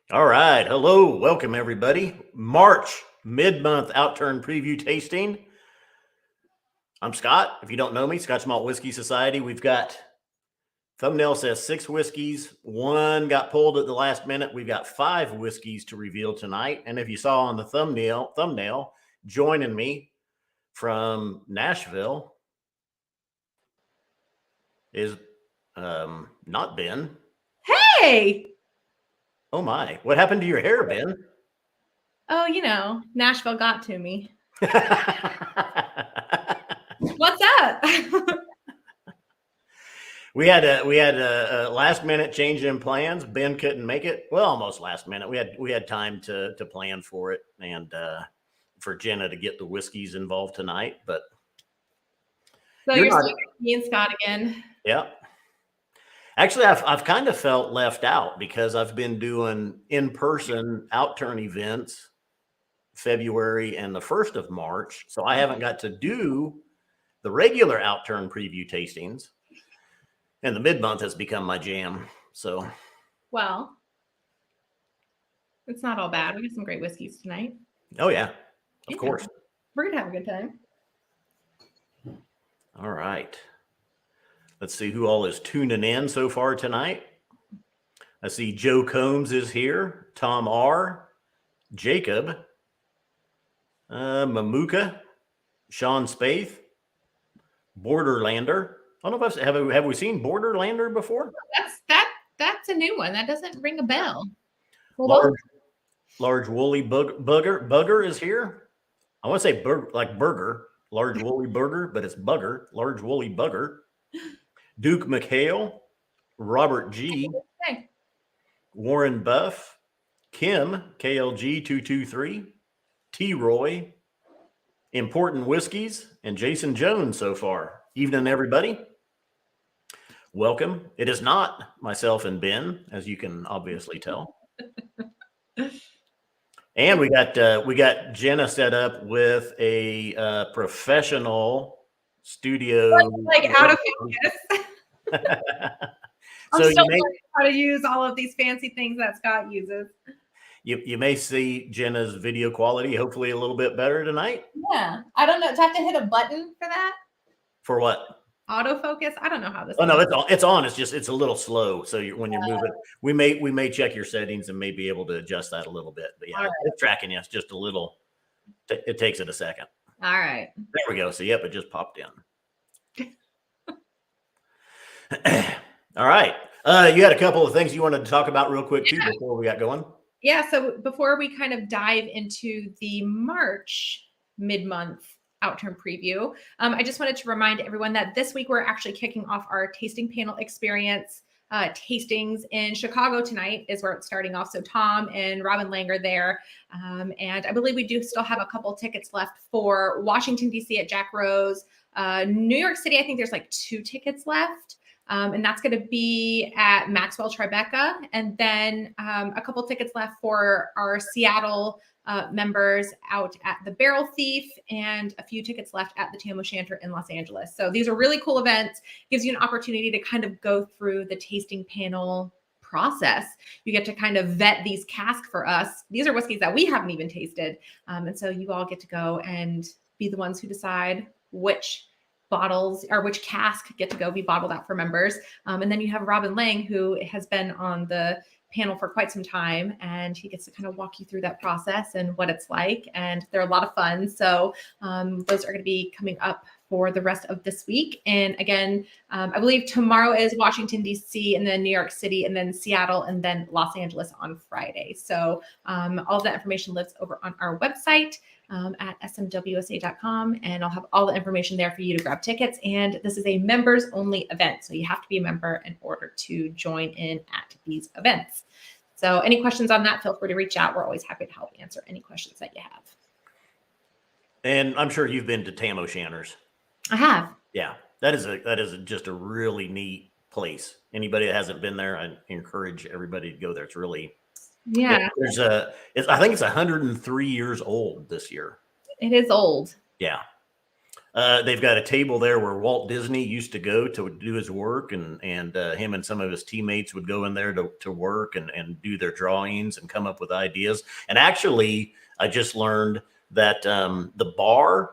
All right. Hello. Welcome, everybody. March mid-month Outturn preview tasting. I'm Scott. If you don't know me, Scotch Malt Whiskey Society. We've got, thumbnail says 6 whiskeys. One got pulled at the last minute. We've got 5 whiskeys to reveal tonight. And if you saw on the thumbnail, joining me from Nashville is not Ben. Hey! Oh my, what happened to your hair, Ben? Oh, Nashville got to me. What's up? We had a last minute change in plans. Ben couldn't make it. Well, almost last minute. We had time to plan for it and for Jenna to get the whiskeys involved tonight. But so you're still me and Scott again. Yeah. Actually, I've kind of felt left out because I've been doing in-person Outturn events February and the 1st of March. So I haven't got to do the regular Outturn preview tastings. And the mid-month has become my jam. So, well, it's not all bad. We got some great whiskeys tonight. Oh yeah, of course. We're gonna have a good time. All right. Let's see who all is tuning in so far tonight. I see Joe Combs is here, Tom R, Jacob, Mamuka, Sean Spaeth, Borderlander. I don't know if have we seen Borderlander before? That's a new one. That doesn't ring a bell. Large woolly bugger is here. I want to say burger, large woolly burger, but it's bugger, large woolly bugger. Duke McHale, Robert G, hey. Warren Buff, Kim KLG 223, T Roy, Important Whiskeys, and Jason Jones so far. Evening, everybody. Welcome. It is not myself and Ben, as you can obviously tell. And we got Jenna set up with a professional studio, like out of focus. I'm still learning how to use all of these fancy things that Scott uses. You may see Jenna's video quality hopefully a little bit better tonight. Yeah, I don't know. Do I have to hit a button for that? For what? Autofocus. I don't know how this. Oh no, it's on. It's a little slow. So when you move it, we may check your settings and may be able to adjust that a little bit. But yeah, it's tracking you. It's just a little. It takes it a second. All right. There we go. So yep, it just popped in. All right. You had a couple of things you wanted to talk about real quick too before we got going. Yeah. So before we kind of dive into the March mid-month Outturn preview, I just wanted to remind everyone that this week we're actually kicking off our tasting panel experience. Tastings in Chicago tonight is where it's starting off. So Tom and Robin Lang are there. And I believe we do still have a couple tickets left for Washington, D.C. at Jack Rose. New York City, I think there's like 2 tickets left. And that's going to be at Maxwell Tribeca. And then a couple tickets left for our Seattle members out at the Barrel Thief, and a few tickets left at the Tam O'Shanter in Los Angeles. So these are really cool events. Gives you an opportunity to kind of go through the tasting panel process. You get to kind of vet these Cask for us. These are whiskeys that we haven't even tasted. And so you all get to go and be the ones who decide which bottles or which cask get to go be bottled out for members. And then you have Robin Lang, who has been on the panel for quite some time, and he gets to kind of walk you through that process and what it's like. And they're a lot of fun. So those are going to be coming up for the rest of this week. And again, I believe tomorrow is Washington, D.C., and then New York City, and then Seattle, and then Los Angeles on Friday. So all of that information lives over on our website at smwsa.com, and I'll have all the information there for you to grab tickets. And this is a members only event, so you have to be a member in order to join in at these events. So any questions on that, feel free to reach out. We're always happy to help answer any questions that you have. And I'm sure you've been to Tam O'Shanter's. I have. Yeah, that is just a really neat place. Anybody that hasn't been there, I encourage everybody to go there. It's really, yeah. I think it's 103 years old this year. It is old. Yeah. They've got a table there where Walt Disney used to go to do his work, and him and some of his teammates would go in there to work and do their drawings and come up with ideas. And actually, I just learned that the bar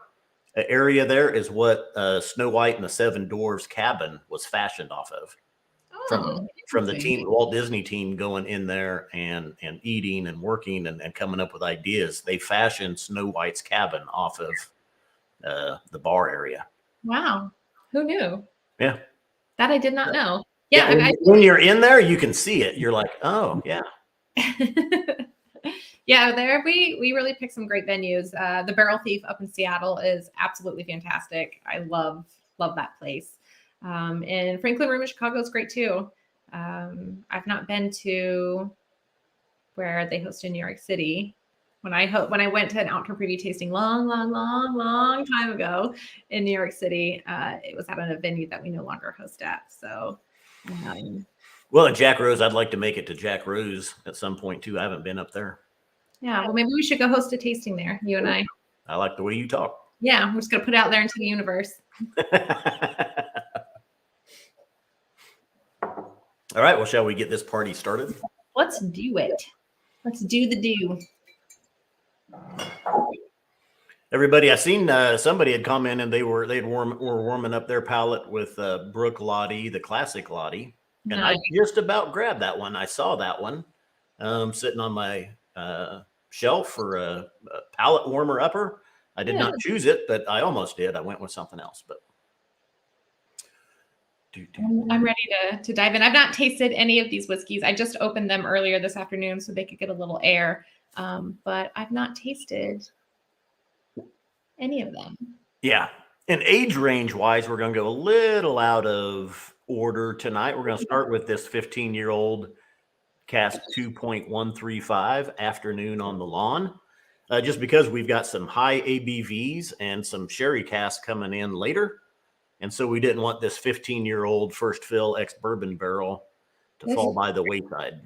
area there is what Snow White and the Seven Dwarfs cabin was fashioned off of. From the team, Walt Disney team, going in there and eating and working and coming up with ideas. They fashioned Snow White's cabin off of the bar area. Wow. Who knew? Yeah. That I did not know. Yeah. When you're in there, you can see it. You're like, oh, yeah. Yeah, there we really picked some great venues. The Barrel Thief up in Seattle is absolutely fantastic. I love that place. And Franklin Room in Chicago is great too. I've not been to where they host in New York City. When I went to an Outturn preview tasting long time ago in New York City, it was at a venue that we no longer host at. So, well, and Jack Rose, I'd like to make it to Jack Rose at some point too. I haven't been up there. Yeah, well, maybe we should go host a tasting there, you and I. I like the way you talk. Yeah, we're just gonna put it out there into the universe. All right. Well, shall we get this party started? Let's do it. Let's do the do. Everybody, I seen somebody had commented were warming up their palate with Brook Lottie, the classic Lottie, and nice. I just about grabbed that one. I saw that one sitting on my shelf for a palate warmer upper. I did not choose it, but I almost did. I went with something else, but. I'm ready to dive in. I've not tasted any of these whiskeys. I just opened them earlier this afternoon so they could get a little air. But I've not tasted any of them. Yeah. And age range wise, we're going to go a little out of order tonight. We're going to start with this 15-year-old Cask 2.135 Afternoon on the Lawn. Just because we've got some high ABVs and some sherry casks coming in later. And so we didn't want this 15-year-old first fill ex-bourbon barrel to fall by the wayside.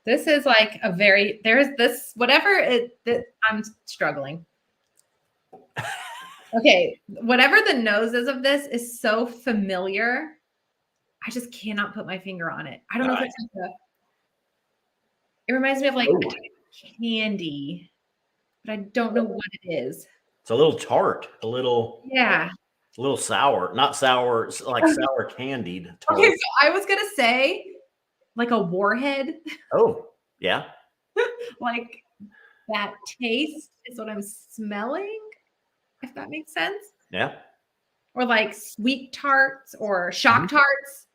This is like I'm struggling. Okay, whatever the nose is of this is so familiar. I just cannot put my finger on it. I don't know if it's like it reminds me of like candy, but I don't know what it is. It's a little tart, a little sour, not sour, like sour candied tart. Okay, so I was gonna say like a warhead. Oh, yeah. Like that taste is what I'm smelling, if that makes sense. Yeah. Or like sweet tarts or shock tarts.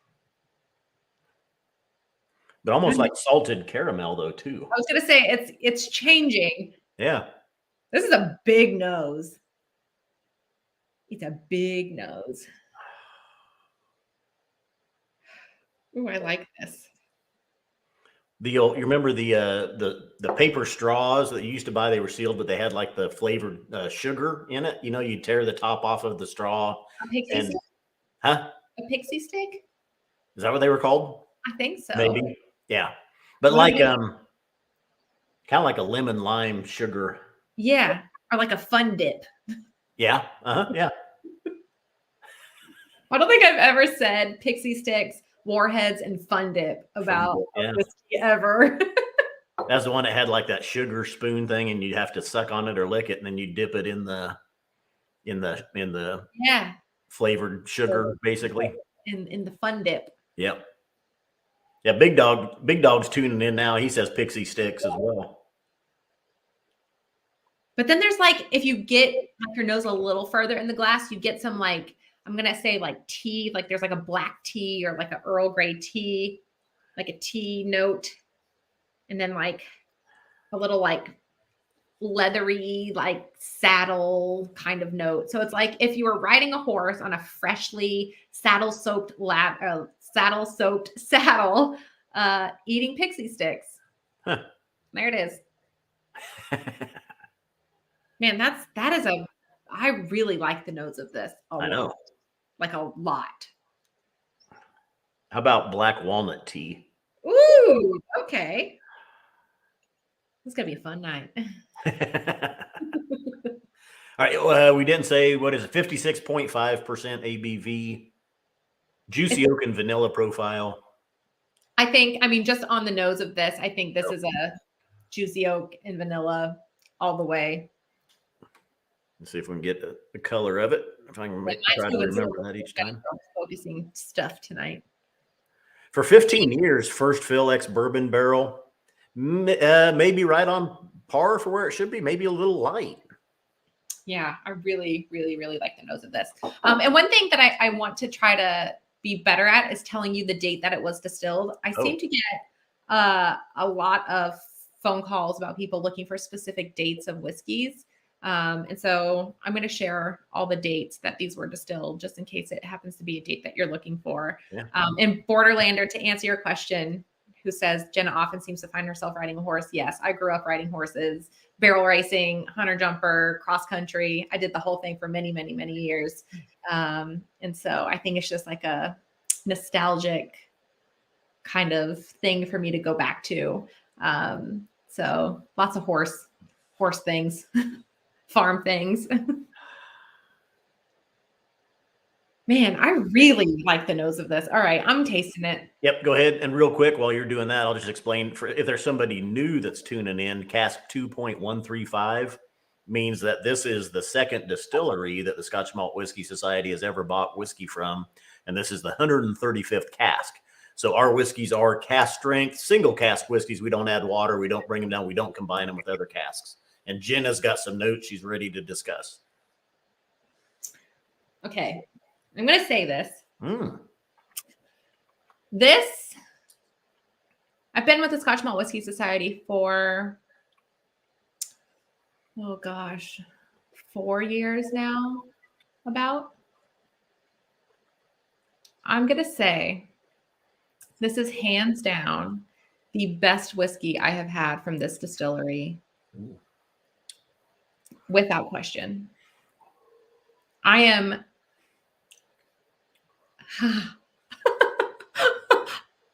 But almost like salted caramel though, too. I was gonna say it's changing. Yeah. This is a big nose. It's a big nose. Ooh, I like this. You remember the paper straws that you used to buy? They were sealed, but they had like the flavored sugar in it. You know, you tear the top off of the straw. A pixie stick? Huh? A pixie stick? Is that what they were called? I think so. Maybe. Yeah. But like kind of like a lemon lime sugar. Yeah. Or like a fun dip. Yeah. Yeah. I don't think I've ever said pixie sticks, warheads, and fun dip about whiskey ever. That's the one that had like that sugar spoon thing, and you'd have to suck on it or lick it, and then you dip it in the flavored sugar, basically. In the fun dip. Yep. Yeah, Big Dog's tuning in now. He says pixie sticks as well. But then there's like, if you get like your nose a little further in the glass, you get some like, I'm going to say like tea, like there's like a black tea or like an Earl Grey tea, like a tea note. And then like a little like leathery, like saddle kind of note. So it's like if you were riding a horse on a freshly saddle-soaked saddle, eating pixie sticks. Huh. There it is. Man, I really like the nose of this. I know. Like a lot. How about black walnut tea? Ooh, okay. It's going to be a fun night. All right. We didn't say, what is it? 56.5% ABV, juicy oak and vanilla profile. I mean, just on the nose of this, I think this is a juicy oak and vanilla all the way. Let's see if we can get the color of it. If I can try to remember that each time. Focusing stuff tonight. For 15 years, first fill ex bourbon barrel, maybe right on par for where it should be, maybe a little light. Yeah, I really, really, really like the nose of this. And one thing that I want to try to be better at is telling you the date that it was distilled. I seem to get a lot of phone calls about people looking for specific dates of whiskeys. And so I'm going to share all the dates that these were distilled just in case it happens to be a date that you're looking for. Yeah. And Borderlander, to answer your question, who says Jenna often seems to find herself riding a horse. Yes, I grew up riding horses, barrel racing, hunter jumper, cross country. I did the whole thing for many, many, many years. And so I think it's just like a nostalgic kind of thing for me to go back to. So lots of horse things, farm things. Man, I really like the nose of this. All right, I'm tasting it. Yep, go ahead. And real quick, while you're doing that, I'll just explain for if there's somebody new that's tuning in, Cask 2.135 means that this is the second distillery that the Scotch Malt Whiskey Society has ever bought whiskey from. And this is the 135th cask. So our whiskeys are cask strength, single cask whiskeys. We don't add water. We don't bring them down. We don't combine them with other casks. And Jenna's got some notes she's ready to discuss. Okay. I'm going to say this. This, I've been with the Scotch Malt Whiskey Society for, oh gosh, 4 years now, about. I'm going to say this is hands down the best whiskey I have had from this distillery. Ooh. Without question. I am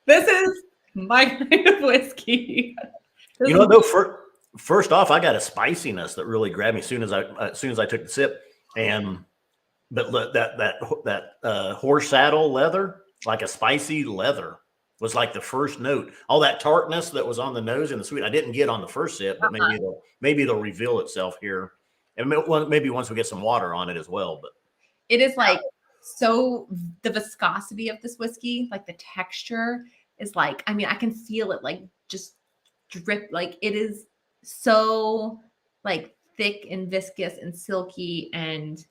this is my kind of whiskey. You know, though, first off, I got a spiciness that really grabbed me as soon as I took the sip, but that horse saddle leather, like a spicy leather, was like the first note. All that tartness that was on the nose and the sweet, I didn't get on the first sip, but maybe it'll reveal itself here, and maybe once we get some water on it as well. But it is like. So the viscosity of this whiskey, like the texture is like, I mean, I can feel it like just drip. Like it is so like thick and viscous and silky. And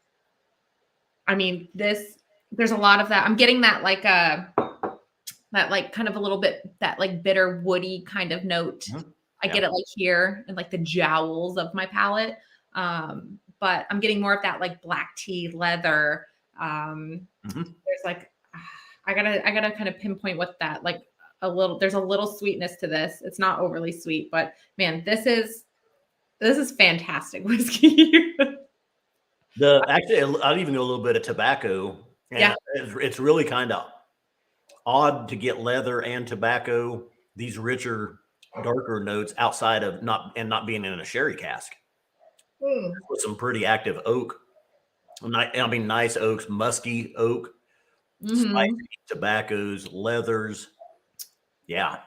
I mean, there's a lot of that. I'm getting that like that like kind of a little bit, that like bitter woody kind of note. Mm-hmm. I get it like here and like the jowls of my palate. But I'm getting more of that like black tea leather. There's like I gotta kind of pinpoint what that like there's a little sweetness to this. It's not overly sweet, but man, this is fantastic whiskey. Actually, I'll even go a little bit of tobacco. And it's really kind of odd to get leather and tobacco, these richer, darker notes outside of not being in a sherry cask. With some pretty active oak. I mean, nice oaks, musky oak, spicy tobaccos, leathers. Yeah,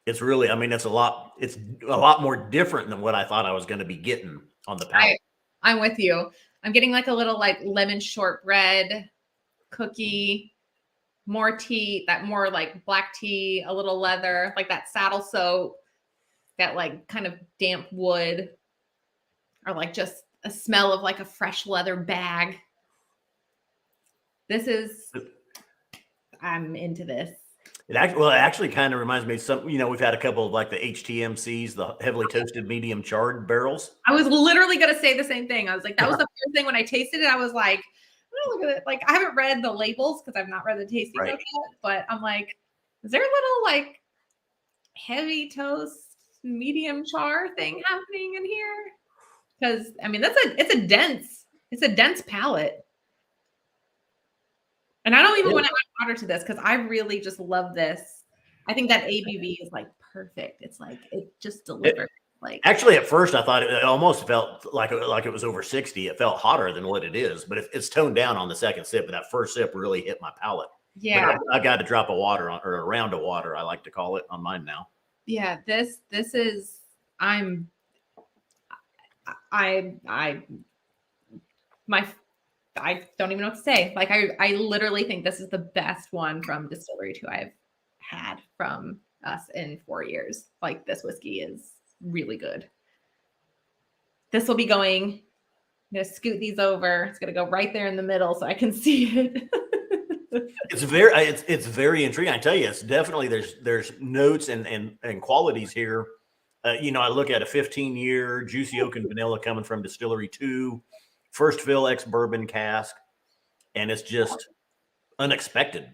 it's really. I mean, it's a lot more different than what I thought I was going to be getting on the palate. I'm with you. I'm getting like a little like lemon shortbread cookie, more tea, that more like black tea, a little leather, like that saddle soap, that like kind of damp wood, or like just a smell of like a fresh leather bag. I'm into this. It actually kind of reminds me of some, we've had a couple of like the HTMCs, the heavily toasted medium charred barrels. I was literally going to say the same thing. I was like, that was the first thing when I tasted it. I was like, oh, look at it. Like, I haven't read the labels because I've not read the tasting notes yet, but I'm like, is there a little like heavy toast, medium char thing happening in here? Because I mean, it's a dense palate. And I don't even want to add water to this because I really just love this. I think that ABV is like perfect. It's like it just delivers. Like, actually, at first I thought it almost felt like it was over 60. It felt hotter than what it is, but it's toned down on the second sip. But that first sip really hit my palate. yeah, But I got a drop of water or a round of water, I like to call it, on mine now. yeah. This is I'm I my I don't even know what to say. Like I literally think this is the best one from Distillery 2 I've had from us in 4 years. Like this whiskey is really good. This will be going. I'm gonna scoot these over. It's gonna go right there in the middle so I can see it. It's very intriguing. I tell you, it's definitely there's notes and qualities here. I look at a 15-year juicy oak and vanilla coming from Distillery 2, first fill ex bourbon cask, and it's just unexpected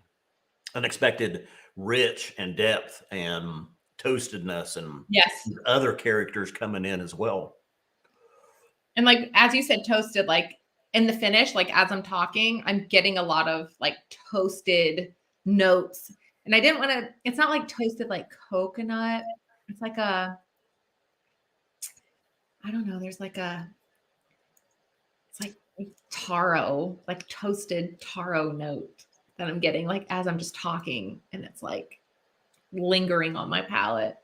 rich and depth and toastedness and Yes. other characters coming in as well. And like as you said, toasted, like in the finish, like as I'm talking, I'm getting a lot of like toasted notes. And I didn't want to, it's not like toasted like coconut. It's like I don't know, there's like it's like taro, like toasted taro note that I'm getting like as I'm just talking. And it's like lingering on my palate.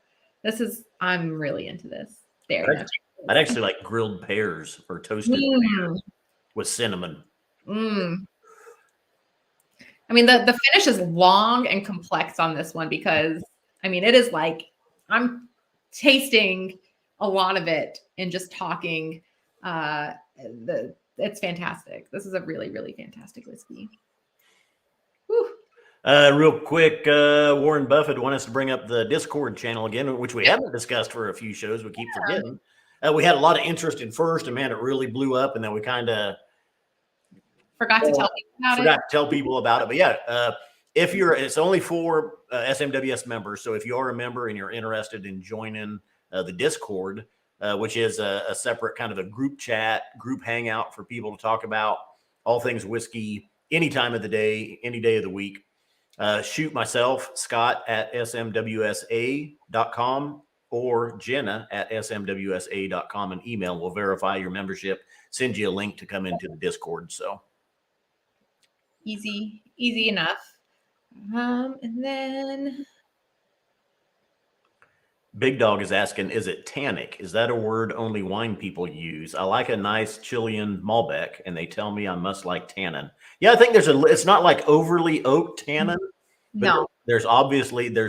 I'm really into this very much. I'd actually like grilled pears or toasted pears with cinnamon. I mean, the finish is long and complex on this one because, I mean, it is like I'm tasting a lot of it and just talking. It's fantastic. This is a really, really fantastic whiskey. Whew. Real quick, Warren Buffett wanted us to bring up the Discord channel again, which we haven't discussed for a few shows. We keep forgetting. We had a lot of interest in first, and man, it really blew up, and then we kind of forgot to tell people about it. But yeah, it's only for SMWS members. So if you are a member and you're interested in joining the Discord, which is a separate kind of a group chat, group hangout for people to talk about all things whiskey any time of the day, any day of the week. Shoot myself, Scott at smwsa.com or Jenna at smwsa.com an email. We'll verify your membership, send you a link to come into the Discord. So easy enough. And then Big Dog is asking, is it tannic? Is that a word only wine people use? I like a nice Chilean Malbec, and they tell me I must like tannin. Yeah, I think it's not like overly oak tannin, but no, there's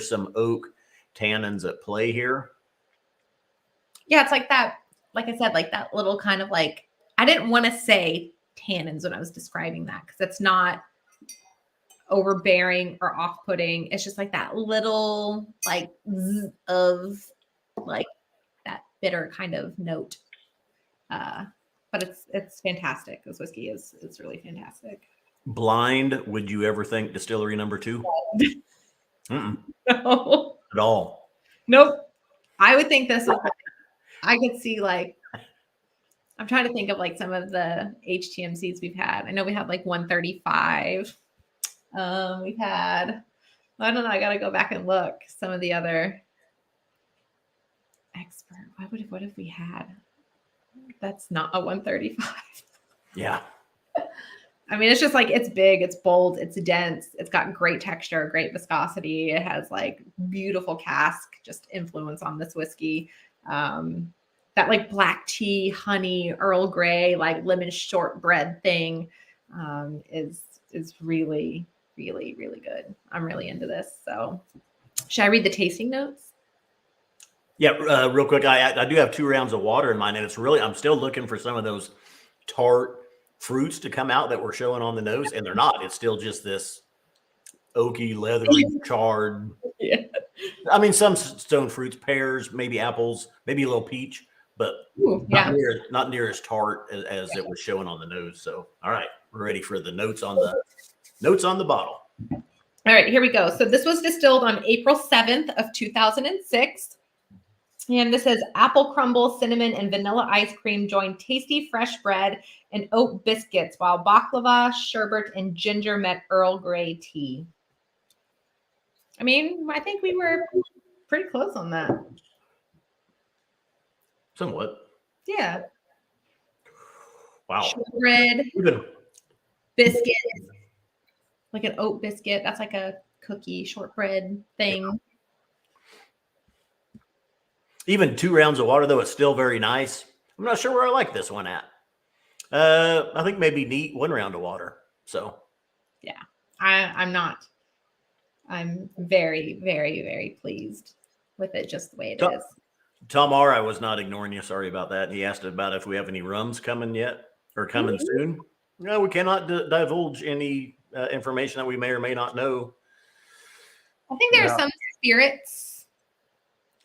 some oak tannins at play here. Yeah, it's like that, like I said, like that little kind of like, I didn't want to say tannins when I was describing that because it's not overbearing or off-putting. It's just like that little like zzz of like that bitter kind of note. But it's fantastic. This whiskey is really fantastic. Blind, would you ever think distillery number 2? No. At all. Nope. I would think this was I could see like I'm trying to think of like some of the HTMCs we've had. I know we had like 135. We've had, I don't know, I gotta go back and look some of the other expert. What have we had? That's not a 135. Yeah. I mean, it's just like it's big, it's bold, it's dense, it's got great texture, great viscosity. It has like beautiful cask just influence on this whiskey. That like black tea, honey, Earl Grey, like lemon shortbread thing is really, really, really good. I'm really into this. So should I read the tasting notes? Yeah, real quick. I do have 2 rounds of water in mine, and I'm still looking for some of those tart fruits to come out that we're showing on the nose, and they're not. It's still just this oaky, leathery, charred. Yeah. I mean, some stone fruits, pears, maybe apples, maybe a little peach, but not near as tart as it was showing on the nose. So, all right, we're ready for the notes on the bottle. All right, here we go. So this was distilled on April 7th of 2006. And this says apple crumble, cinnamon, and vanilla ice cream join tasty fresh bread and oat biscuits, while baklava, sherbet, and ginger met Earl Grey tea. I mean, I think we were pretty close on that. Somewhat. Yeah. Wow. Shortbread, Even biscuit, like an oat biscuit. That's like a cookie shortbread thing. even 2 rounds of water, though, it's still very nice. I'm not sure where I like this one at. I think maybe neat 1 round of water. So Yeah. I'm not. I'm very, very, very pleased with it just the way it is. Tom R, I was not ignoring you. Sorry about that. He asked about if we have any rums coming yet or coming soon. No, we cannot divulge any information that we may or may not know. I think there are some spirits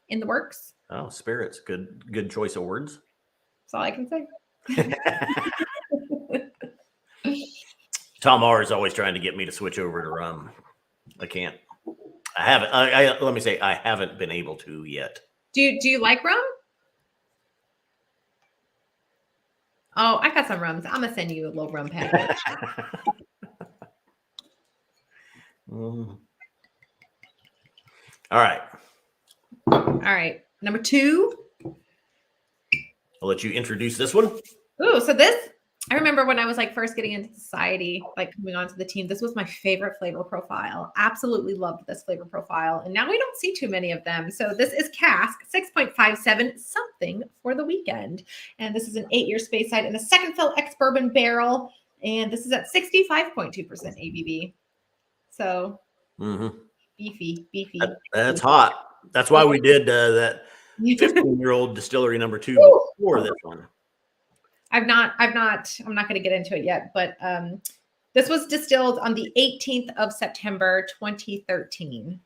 in the works. Oh, spirits. Good choice of words. That's all I can say. Tom R is always trying to get me to switch over to rum. I can't. I haven't. Let me say I haven't been able to yet. Do you like rum? Oh, I got some rums. I'm gonna send you a little rum package. All right. All right. Number 2. I'll let you introduce this one. Ooh, so this, I remember when I was like first getting into society, like coming onto the team, this was my favorite flavor profile. Absolutely loved this flavor profile. And now we don't see too many of them. So this is Cask 6.57, something for the weekend. And this is an 8-year space side and a second fill ex-bourbon barrel. And this is at 65.2% ABV. So beefy. That's hot. That's why we did that 15-year-old distillery number 2 before this one. I'm not going to get into it yet, but this was distilled on the 18th of September, 2013.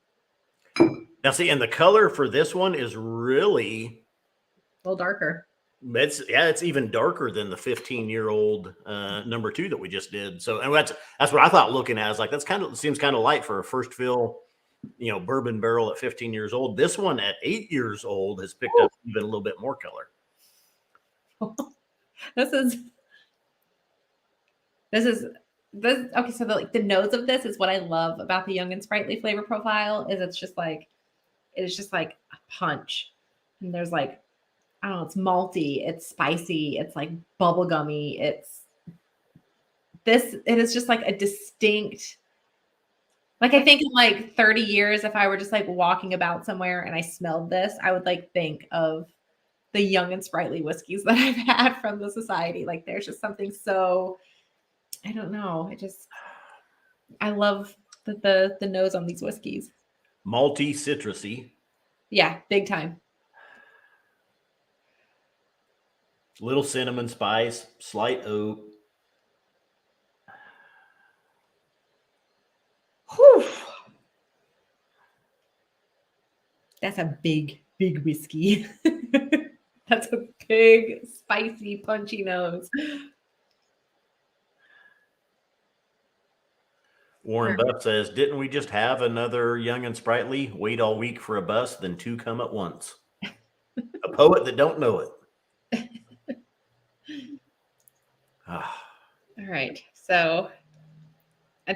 Now, see, and the color for this one is really a little darker. It's even darker than the 15-year-old number 2 that we just did. So, and that's what I thought looking at. I was like, seems kind of light for a first fill, bourbon barrel at 15 years old. This one at 8 years old has picked up even a little bit more color. This is okay. So the nose of this is what I love about the Young and Sprightly flavor profile is it's just like a punch, and there's like, I don't know, it's malty, it's spicy, it's like bubblegummy. It is just like a distinct, like I think in like 30 years, if I were just like walking about somewhere and I smelled this, I would like think of the Young and Sprightly whiskeys that I've had from the society. Like there's just something so, I don't know. I love the nose on these whiskeys. Malty, citrusy. Yeah, big time. Little cinnamon spice, slight oat. Whew. That's a big whiskey. That's a big, spicy, punchy nose. Warren Buff says, didn't we just have another Young and Sprightly? Wait all week for a bus, then 2 come at once. A poet that don't know it. All right. So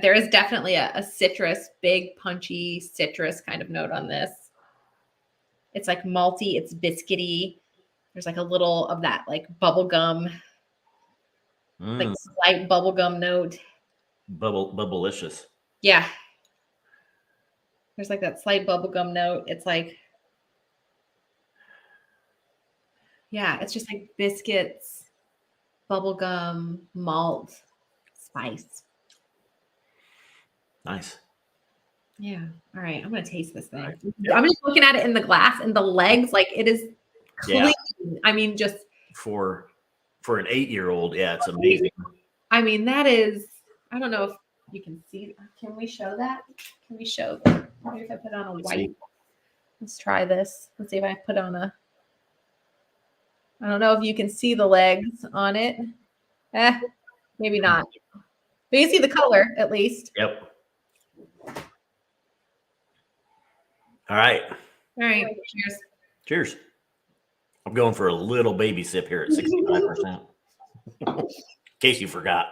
there is definitely a citrus, big, punchy citrus kind of note on this. It's like malty, it's biscuity. There's like a little of that like bubblegum, like slight bubblegum note. Bubblicious. Yeah. There's like that slight bubblegum note. It's like, yeah, it's just like biscuits, bubblegum, malt, spice. Nice. Yeah. All right. I'm going to taste this thing. Right. Yeah. I'm just looking at it in the glass and the legs, like it is clean. Yeah. I mean, just for an 8-year-old. Yeah. It's amazing. I mean, that is, I don't know if you can see. Can we show that? Can we show that? Maybe if I put on a white. Let's try this. Let's see if I put on a. I don't know if you can see the legs on it. Maybe not. But you can see the color at least. Yep. All right. All right. Cheers. Cheers. I'm going for a little baby sip here at 65%. In case you forgot.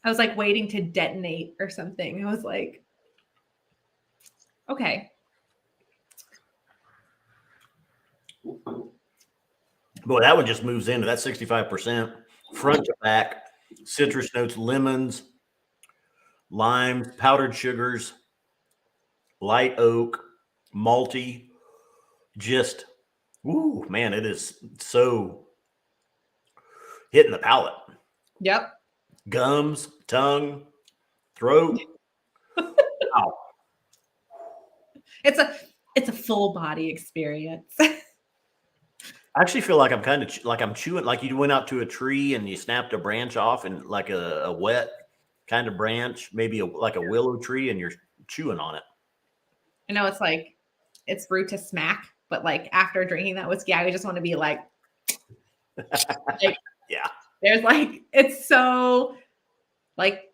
I was like waiting to detonate or something. I was like, okay. Boy, that one just moves into that 65% front to back, citrus notes, lemons, limes, powdered sugars, light oak, malty, just, woo, man, it is so hitting the palate. Yep. Gums, tongue, throat. Wow. It's a full body experience. I actually feel like I'm kind of like I'm chewing, like you went out to a tree and you snapped a branch off, and like a wet kind of branch, maybe like a willow tree, and you're chewing on it. I know it's like it's rude to smack, but like after drinking that whiskey, I just want to be like Yeah. there's like it's so like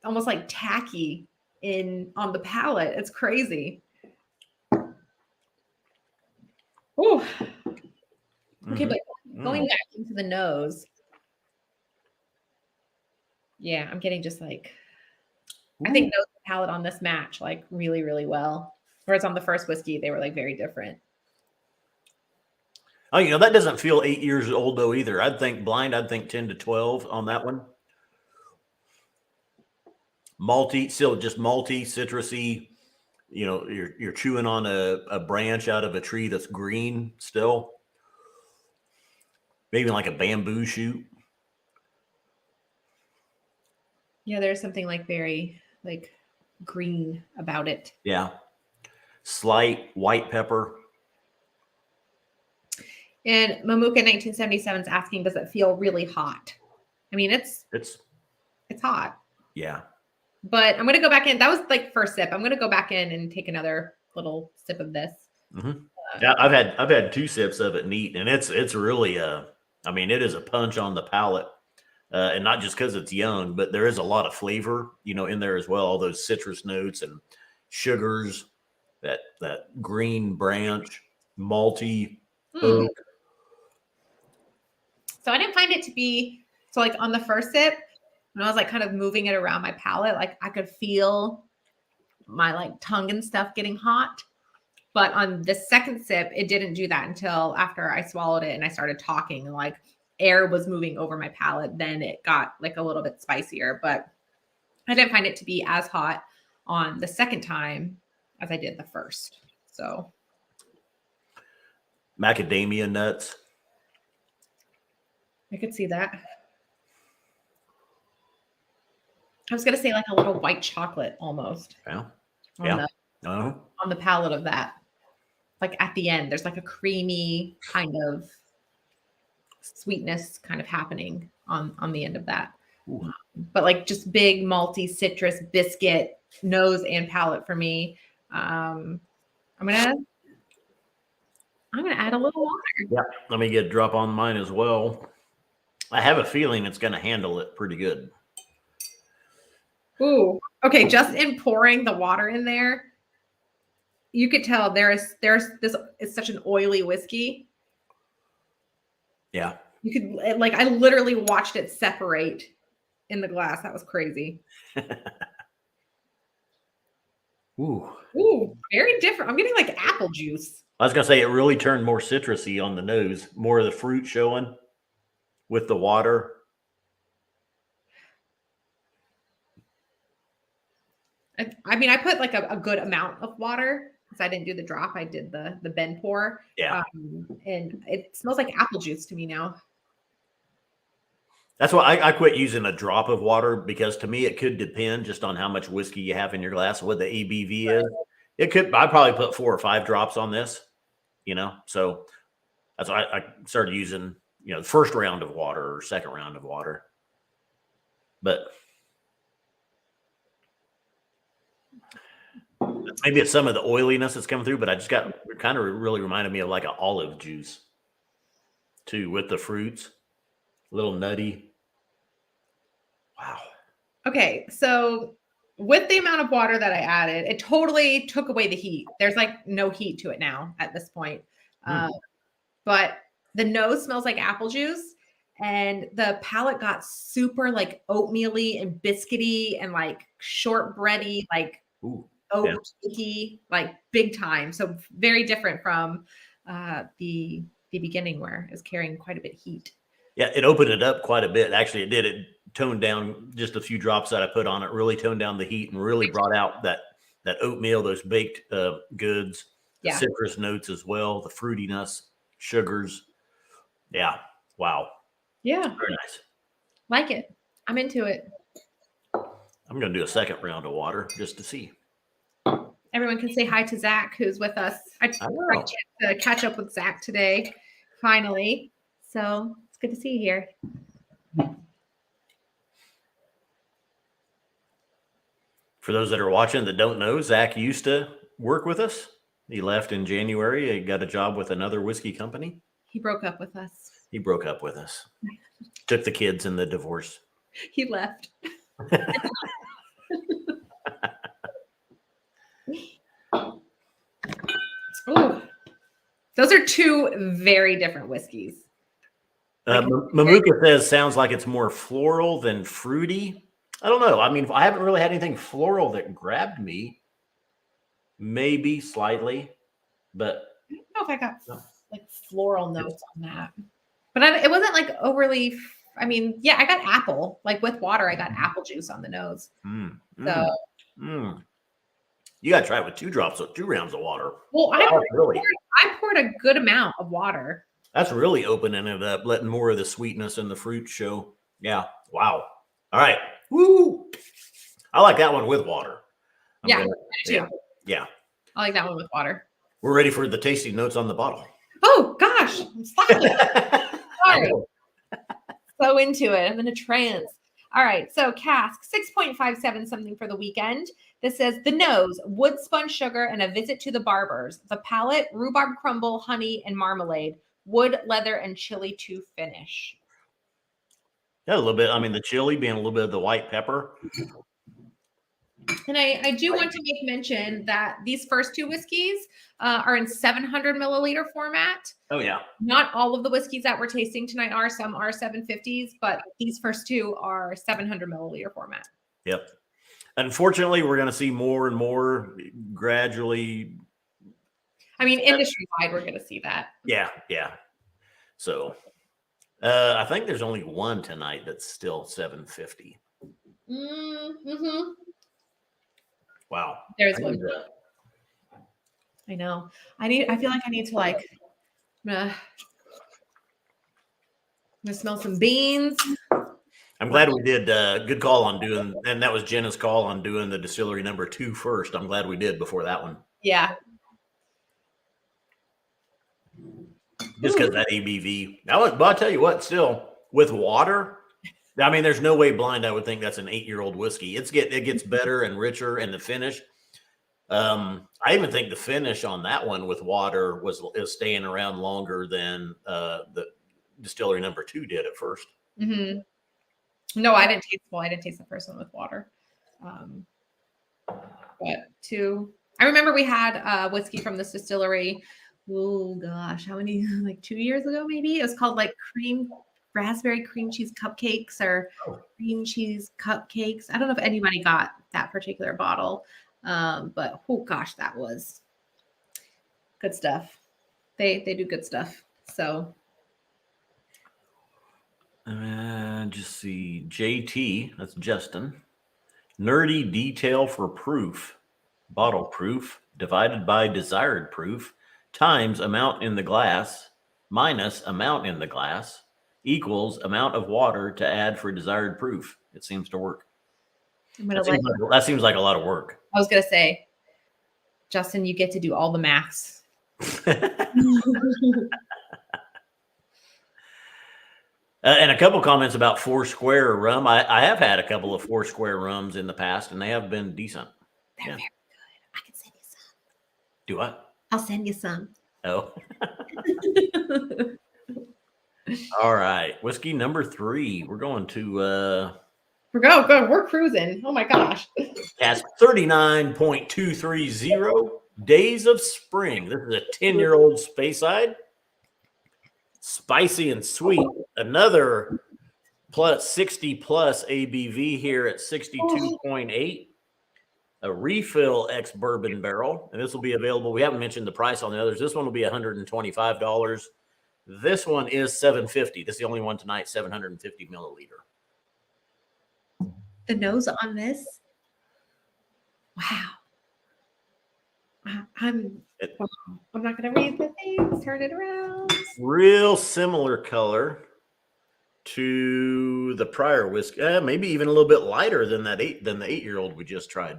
almost like tacky on the palate. It's crazy. Oh, okay, but going back into the nose. Yeah, I'm getting just like I think nose and palate on this match like really, really well. Whereas on the first whiskey, they were like very different. Oh, you know, that doesn't feel 8 years old though either. I'd think 10 to 12 on that one. Malty, still just malty, citrusy. You know, you're chewing on a branch out of a tree that's green still. Maybe like a bamboo shoot. Yeah, there's something like very like green about it. Yeah. Slight white pepper. And Mamuka 1977 is asking, does it feel really hot? I mean, it's hot. Yeah. But I'm gonna go back in. That was like first sip. I'm gonna go back in and take another little sip of this. Yeah, I've had 2 sips of it neat, and it's really I mean, it is a punch on the palate. And not just because it's young, but there is a lot of flavor, you know, in there as well. All those citrus notes and sugars, that green branch, malty, oak. So I didn't find it to be so like on the first sip, when I was like kind of moving it around my palate, like I could feel my like tongue and stuff getting hot. But on the second sip, it didn't do that until after I swallowed it and I started talking and like air was moving over my palate. Then it got like a little bit spicier, but I didn't find it to be as hot on the second time as I did the first. So Macadamia nuts. I could see that. I was going to say like a little white chocolate almost. Yeah. On the palate of that. Like at the end, there's like a creamy kind of sweetness kind of happening on the end of that. But like just big malty citrus biscuit nose and palate for me. I'm gonna add a little water. Yeah, let me get a drop on mine as well. I have a feeling it's going to handle it pretty good. Ooh, okay. Just in pouring the water in there, you could tell there's this. It's such an oily whiskey. Yeah. You could like I literally watched it separate in the glass. That was crazy. Ooh, very different. I'm getting like apple juice. I was gonna say it really turned more citrusy on the nose, more of the fruit showing with the water. I mean, I put like a good amount of water because I didn't do the drop. I did the bend pour. Yeah. And it smells like apple juice to me now. That's why I quit using a drop of water, because to me it could depend just on how much whiskey you have in your glass, what the ABV is. It could, I probably put 4 or 5 drops on this, you know. So that's why I started using, you know, the first round of water or second round of water. But maybe it's some of the oiliness that's coming through, but I just got, it kind of really reminded me of like an olive juice too, with the fruits, a little nutty. Wow. Okay, so with the amount of water that I added, it totally took away the heat. There's like no heat to it now at this point. But the nose smells like apple juice, and the palate got super like oatmeal-y and biscuity and like shortbready, like Ooh, oat yeah. cakey, like big time. So very different from the beginning where it was carrying quite a bit of heat. Yeah, it opened it up quite a bit. Actually, it did. It toned down just a few drops that I put on it, really toned down the heat and really brought out that oatmeal, those baked goods, the Yeah. citrus notes as well, the fruitiness, sugars. Yeah. Wow. Yeah. Very nice. Like it. I'm into it. I'm going to do a second round of water just to see. Everyone can say hi to Zach, who's with us. I tried to catch up with Zach today, finally. So it's good to see you here. For those that are watching that don't know, Zach used to work with us. He left in January. He got a job with another whiskey company. He broke up with us. He broke up with us. Took the kids in the divorce. He left. Ooh. Those are two very different whiskeys. Mamuka says sounds like it's more floral than fruity. I don't know. I mean, I haven't really had anything floral that grabbed me. Maybe slightly, but I don't know if I got like floral notes on that, but it wasn't like overly. I mean, yeah, I got apple. Like with water, I got apple juice on the nose. You got to try it with 2 drops of 2 rounds of water. Well, I poured a good amount of water. That's really opening it up, letting more of the sweetness and the fruit show. Yeah. Wow. All right. Woo. I like that one with water. I do too. Yeah. I like that one with water. We're ready for the tasting notes on the bottle. Oh gosh, I'm sorry. So into it. I'm in a trance. All right. So Cask 6.57 something for the weekend. This says the nose, wood sponge sugar, and a visit to the barbers. The palate, rhubarb crumble, honey, and marmalade. Wood, leather, and chili to finish. Yeah, a little bit. I mean, the chili being a little bit of the white pepper. And I do want to make mention that these first 2 whiskeys are in 700 milliliter format. Oh, yeah. Not all of the whiskeys that we're tasting tonight are. Some are 750s, but these first 2 are 700 milliliter format. Yep. Unfortunately, we're going to see more and more gradually. I mean, industry-wide, we're going to see that. Yeah. So I think there's only one tonight that's still 750. Mm-hmm. Wow. There's one. I know. I feel like I need to like I'm gonna smell some beans. I'm glad we did good call on doing, and that was Jenna's call on doing the distillery number 2 first. I'm glad we did before that one. Yeah. Just because that ABV. But I'll tell you what, still with water, I mean, there's no way blind I would think that's an 8-year-old whiskey. It gets better and richer, and the finish. I even think the finish on that one with water is staying around longer than the distillery number 2 did at first. Mm-hmm. No, I didn't taste. Well, I didn't taste the first one with water. But 2. I remember we had whiskey from this distillery. Oh gosh, how many? Like 2 years ago, maybe. It was called like raspberry cream cheese cupcakes or cream cheese cupcakes. I don't know if anybody got that particular bottle, but oh gosh, that was good stuff. They do good stuff. So. Just see JT, that's Justin. Nerdy detail for proof, bottle proof divided by desired proof times amount in the glass minus amount in the glass equals amount of water to add for desired proof. It seems to work. That seems like a lot of work. I was going to say, Justin, you get to do all the maths. And a couple comments about Foursquare rum. I have had a couple of Foursquare rums in the past, and they have been decent. They're very good. I can send you some. Do what? I'll send you some. Oh. All right. Whiskey number 3. We're going to... We're cruising. Oh, my gosh. Cask 39.230. Days of Spring. This is a 10-year-old Speyside. Spicy and sweet. another plus 60 plus ABV here at 62.8. A refill ex bourbon barrel, and this will be available. We haven't mentioned the price on the others. This one will be $125. This one is $750. This is the only one tonight, 750 milliliter. The nose on this. Wow. I'm not going to read the things. Turn it around. Real similar color to the prior whiskey. Maybe even a little bit lighter than the 8-year-old we just tried.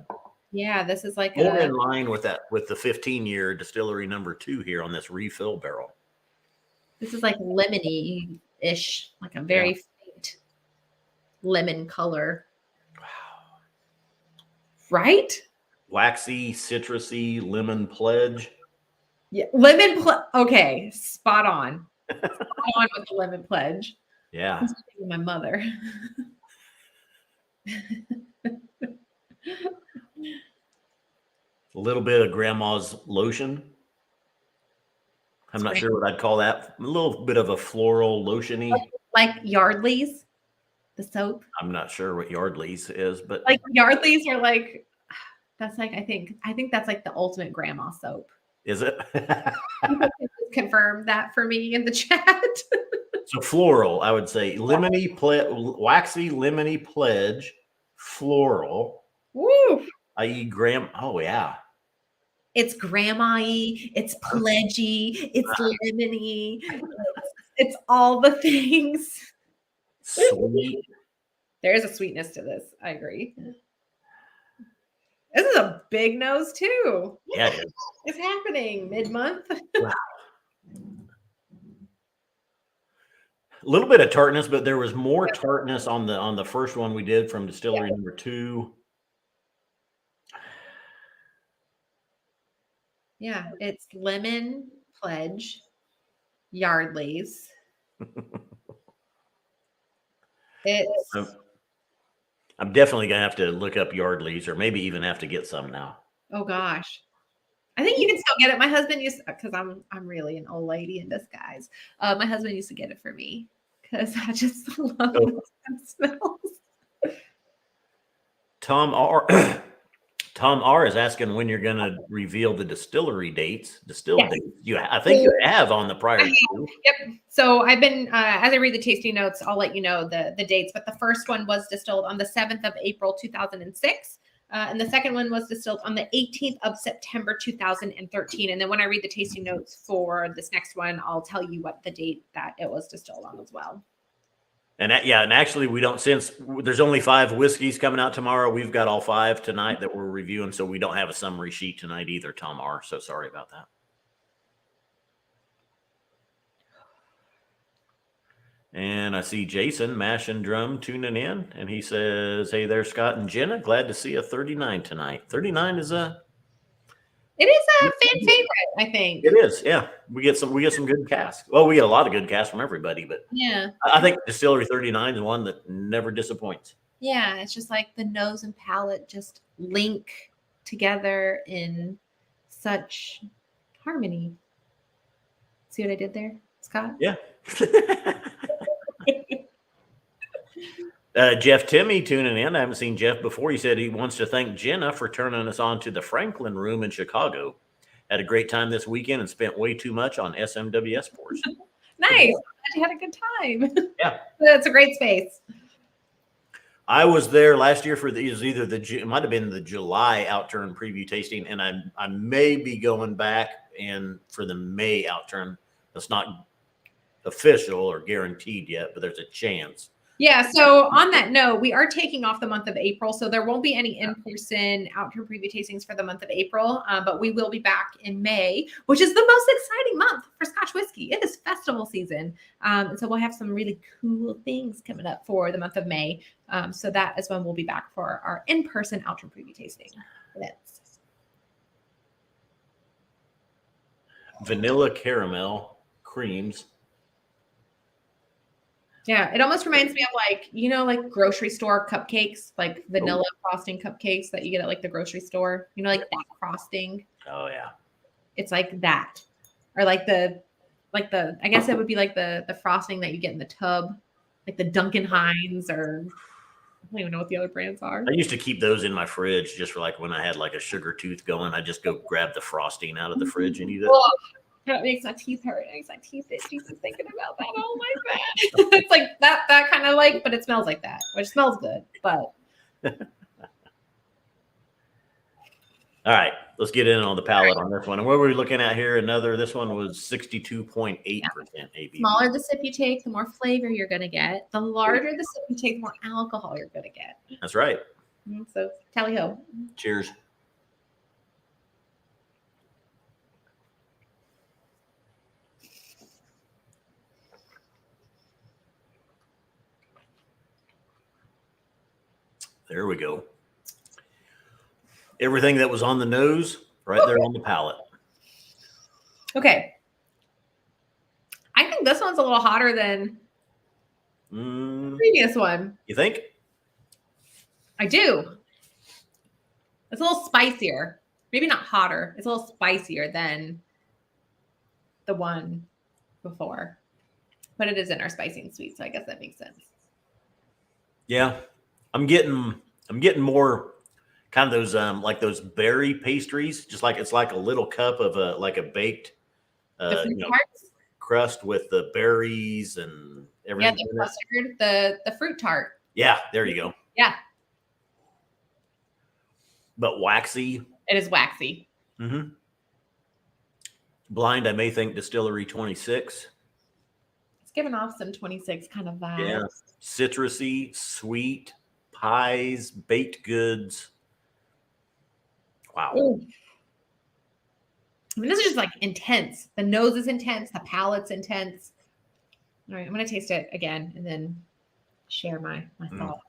Yeah, this is like more in line with that, with the 15-year distillery number 2 here on this refill barrel. This is like lemony-ish, like a very faint lemon color. Wow. Right? Waxy, citrusy, lemon pledge. Yeah, lemon okay, spot on. Spot on with the lemon pledge. Yeah. My mother. A little bit of grandma's lotion. I'm not sure what I'd call that. A little bit of a floral lotiony. Like Yardley's, the soap. I'm not sure what Yardley's is, but like Yardley's are like, that's like, I think that's like the ultimate grandma soap. Is it? Confirm that for me in the chat. So floral, I would say lemony, waxy, lemony pledge, floral. Woo! I.e. Oh yeah. It's grandma-y, it's pledgy, it's lemony, it's all the things. Sweet. There is a sweetness to this. I agree. This is a big nose too. Yeah, it is. It's happening mid-month. Wow. A little bit of tartness, but there was more tartness on the first one we did from distillery number 2. Yeah, it's lemon pledge, Yardley's. I'm definitely gonna have to look up Yardley's, or maybe even have to get some now. Oh gosh, I think you can still get it. My husband used, because I'm really an old lady in disguise. My husband used to get it for me because I just love the smells. Tom R is asking when you're going to reveal the distillery dates. Dates. I think you have on the prior. Yep. So I've been, as I read the tasting notes, I'll let you know the dates. But the first one was distilled on the 7th of April, 2006. And the second one was distilled on the 18th of September, 2013. And then when I read the tasting notes for this next one, I'll tell you what the date that it was distilled on as well. And and actually we don't, since there's only 5 whiskeys coming out tomorrow, we've got all 5 tonight that we're reviewing. So we don't have a summary sheet tonight either, Tom R. So sorry about that. And I see Jason Mash and Drum tuning in, and he says, "Hey there, Scott and Jenna. Glad to see a 39 tonight. 39 is It is a fan favorite, I think. It is, yeah. We get some good casks. Well, we get a lot of good casks from everybody, but yeah, I think Distillery 39 is one that never disappoints. Yeah, it's just like the nose and palate just link together in such harmony. See what I did there, Scott? Yeah. Jeff Timmy tuning in. I haven't seen Jeff before. He said he wants to thank Jenna for turning us on to the Franklin Room in Chicago. Had a great time this weekend and spent way too much on SMWS pours. Nice. You had a good time. Yeah. That's a great space. I was there last year for it might have been the July Outturn preview tasting, and I may be going back and for the May Outturn. That's not official or guaranteed yet, but there's a chance. Yeah. So on that note, we are taking off the month of April. So there won't be any in-person Outturn preview tastings for the month of April, but we will be back in May, which is the most exciting month for Scotch whiskey. It is festival season. And so we'll have some really cool things coming up for the month of May. So that is when we'll be back for our in-person Outturn preview tasting events. Vanilla caramel creams. Yeah, it almost reminds me of like grocery store cupcakes, like vanilla frosting cupcakes that you get at like the grocery store, like that frosting. Oh yeah. It's like that. Or like the like I guess it would be like the frosting that you get in the tub, like the Duncan Hines, or I don't even know what the other brands are. I used to keep those in my fridge just for like when I had like a sugar tooth going. I just go grab the frosting out of the fridge and eat it. Oh, that makes my teeth hurt. It makes my teeth itchy just thinking about that. Oh my god. It's like that kind of like, but it smells like that, which smells good. But all right, let's get in on the palate on this one. And what were we looking at here? This one was 62.8% ABV. smaller the sip you take, the more flavor you're going to get. The larger the sip you take, the more alcohol you're going to get. That's right. So tally ho. Cheers. There we go. Everything that was on the nose, right there on the palate. Okay. I think this one's a little hotter than the previous one. You think? I do. It's a little spicier. Maybe not hotter. It's a little spicier than the one before. But it is in our spicy and sweet, so I guess that makes sense. Yeah. I'm getting more kind of those like those berry pastries, just like it's like a little cup of a baked crust with the berries and everything. Yeah, the custard, the fruit tart. Yeah, there you go. Yeah. But waxy. It is waxy. Mm-hmm. Blind, I may think Distillery 26. It's giving off some 26 kind of vibes. Yeah. Citrusy, sweet, pies, baked goods. Wow. Ooh. I mean, this is just like intense. The nose is intense. The palate's intense. All right, I'm going to taste it again and then share my thoughts.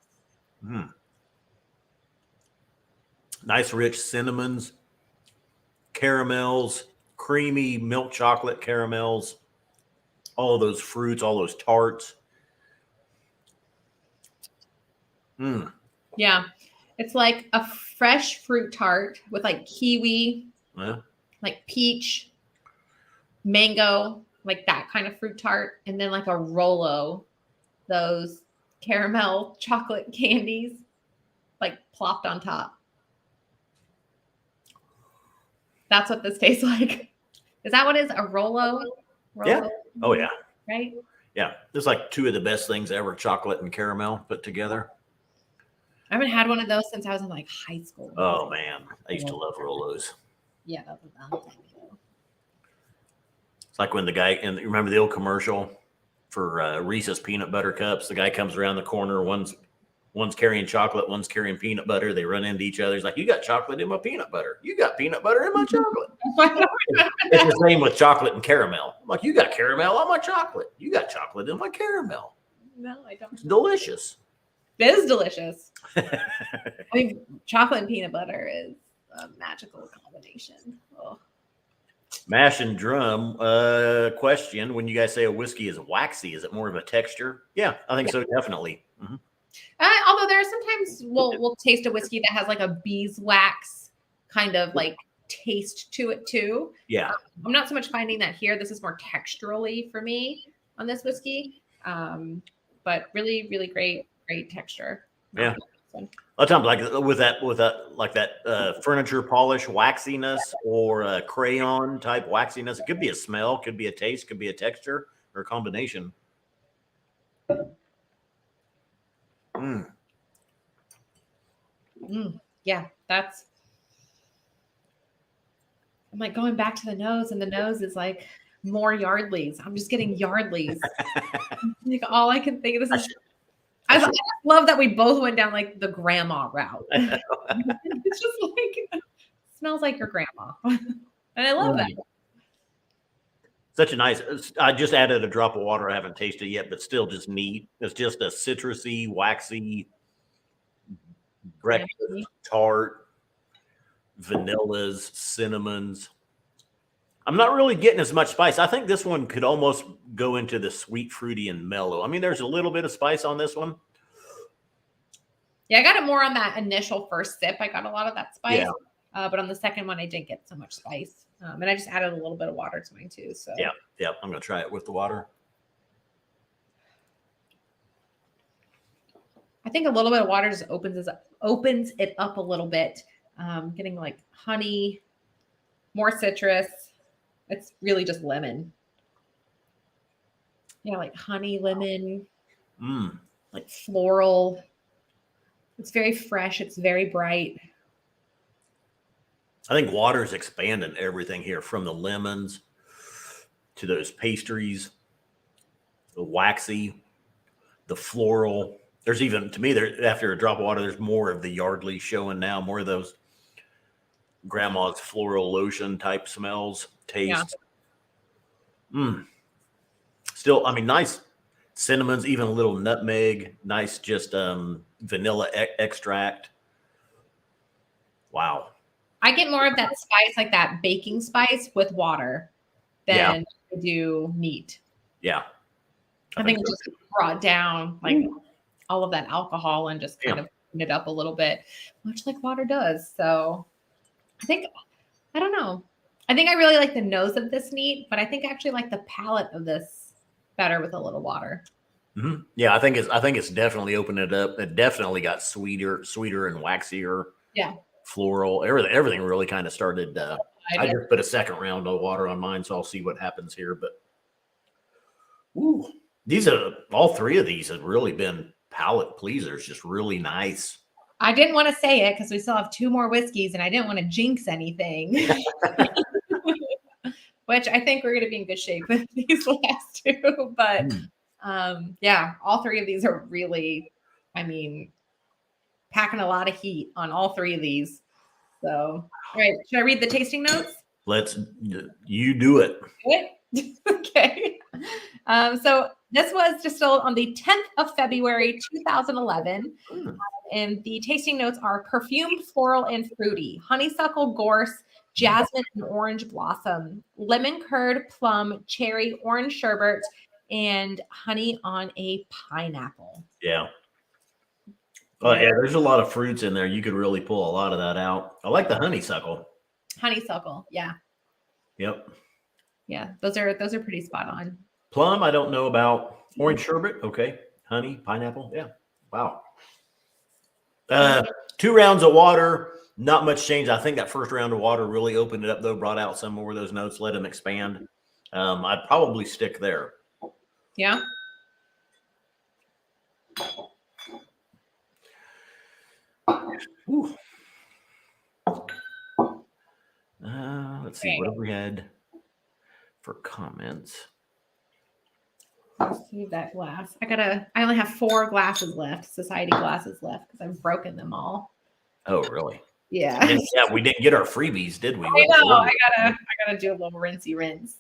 Mm. Nice, rich cinnamons, caramels, creamy milk chocolate caramels, all those fruits, all those tarts. Mm. Yeah. It's like a fresh fruit tart with like kiwi, like peach, mango, like that kind of fruit tart. And then like a Rolo, those caramel chocolate candies, like plopped on top. That's what this tastes like. Is that what it is? A Rolo? Yeah. Oh, yeah. Right? Yeah. It's like two of the best things ever, chocolate and caramel put together. I haven't had one of those since I was in like high school. Oh, man. I used to love Rolos. Yeah, that was a long time ago. It's like when the guy, and you remember the old commercial for Reese's peanut butter cups? The guy comes around the corner. One's carrying chocolate, one's carrying peanut butter. They run into each other. He's like, "You got chocolate in my peanut butter. You got peanut butter in my chocolate." It's the same with chocolate and caramel. I'm like, "You got caramel on my chocolate. You got chocolate in my caramel." No, I don't. It's delicious. It is delicious. I mean, chocolate and peanut butter is a magical combination. Oh. Mash and drum. Question: when you guys say a whiskey is waxy, is it more of a texture? Yeah, I think so. Definitely. Mm-hmm. Although there are sometimes we'll taste a whiskey that has like a beeswax kind of like taste to it too. Yeah. I'm not so much finding that here. This is more texturally for me on this whiskey. But really, really great texture. Yeah. A lot of times, like with that furniture polish waxiness or crayon type waxiness, it could be a smell, could be a taste, could be a texture, or a combination. Yeah, that's. I'm like going back to the nose, and the nose is like more Yardleys. I'm just getting Yardleys. Like all I can think of is. I love that we both went down like the grandma route. It's just like smells like your grandma, and I love that. Such a nice. I just added a drop of water. I haven't tasted it yet, but still just neat. It's just a citrusy, waxy breakfast tart, vanillas, cinnamons. I'm not really getting as much spice. I think this one could almost go into the sweet, fruity, and mellow. I mean, there's a little bit of spice on this one. Yeah, I got it more on that initial first sip. I got a lot of that spice. But on the second one, I didn't get so much spice. And I just added a little bit of water to mine too. So Yeah. I'm going to try it with the water. I think a little bit of water just opens it up a little bit. Getting like honey, more citrus. It's really just lemon. Yeah, like honey, lemon, like floral. It's very fresh. It's very bright. I think water is expanding everything here, from the lemons to those pastries, the waxy, the floral. There's even, to me, there, after a drop of water, there's more of the Yardley showing now, more of those grandma's floral lotion type smells, taste. Still, I mean, nice cinnamons, even a little nutmeg, nice just vanilla extract. Wow. I get more of that spice, like that baking spice with water than I do neat. Yeah. I think it just brought down like all of that alcohol and just kind of cleaned it up a little bit, much like water does. So I don't know. I think I really like the nose of this neat, but I think I actually like the palate of this better with a little water. Mm-hmm. Yeah, I think it's definitely opened it up. It definitely got sweeter and waxier. Yeah. Floral, everything really kind of started. I just put a second round of water on mine, so I'll see what happens here. But all three of these have really been palate pleasers, just really nice. I didn't want to say it because we still have 2 more whiskeys and I didn't want to jinx anything. Which I think we're going to be in good shape with these last 2. But yeah, all 3 of these are really, I mean, packing a lot of heat on all 3 of these. So, all right, should I read the tasting notes? You do it. Okay. So this was distilled on the 10th of February, 2011. And the tasting notes are perfumed, floral, and fruity, honeysuckle, gorse, jasmine, and orange blossom, lemon curd, plum, cherry, orange sherbet, and honey on a pineapple. Yeah. Oh, yeah, there's a lot of fruits in there. You could really pull a lot of that out. I like the honeysuckle. Honeysuckle, yeah. Yep. Yeah, those are pretty spot on. Plum, I don't know about. Orange sherbet, okay. Honey, pineapple, yeah. Wow. 2 rounds of water, not much change. I think that first round of water really opened it up, though, brought out some more of those notes, let them expand. I'd probably stick there. Yeah. Let's see what we had for comments. Let's see that glass. I only have 4 glasses left, society glasses left, because I've broken them all. Oh, really? Yeah. Yeah, we didn't get our freebies, did we? I know. I gotta do a little rinsey rinse.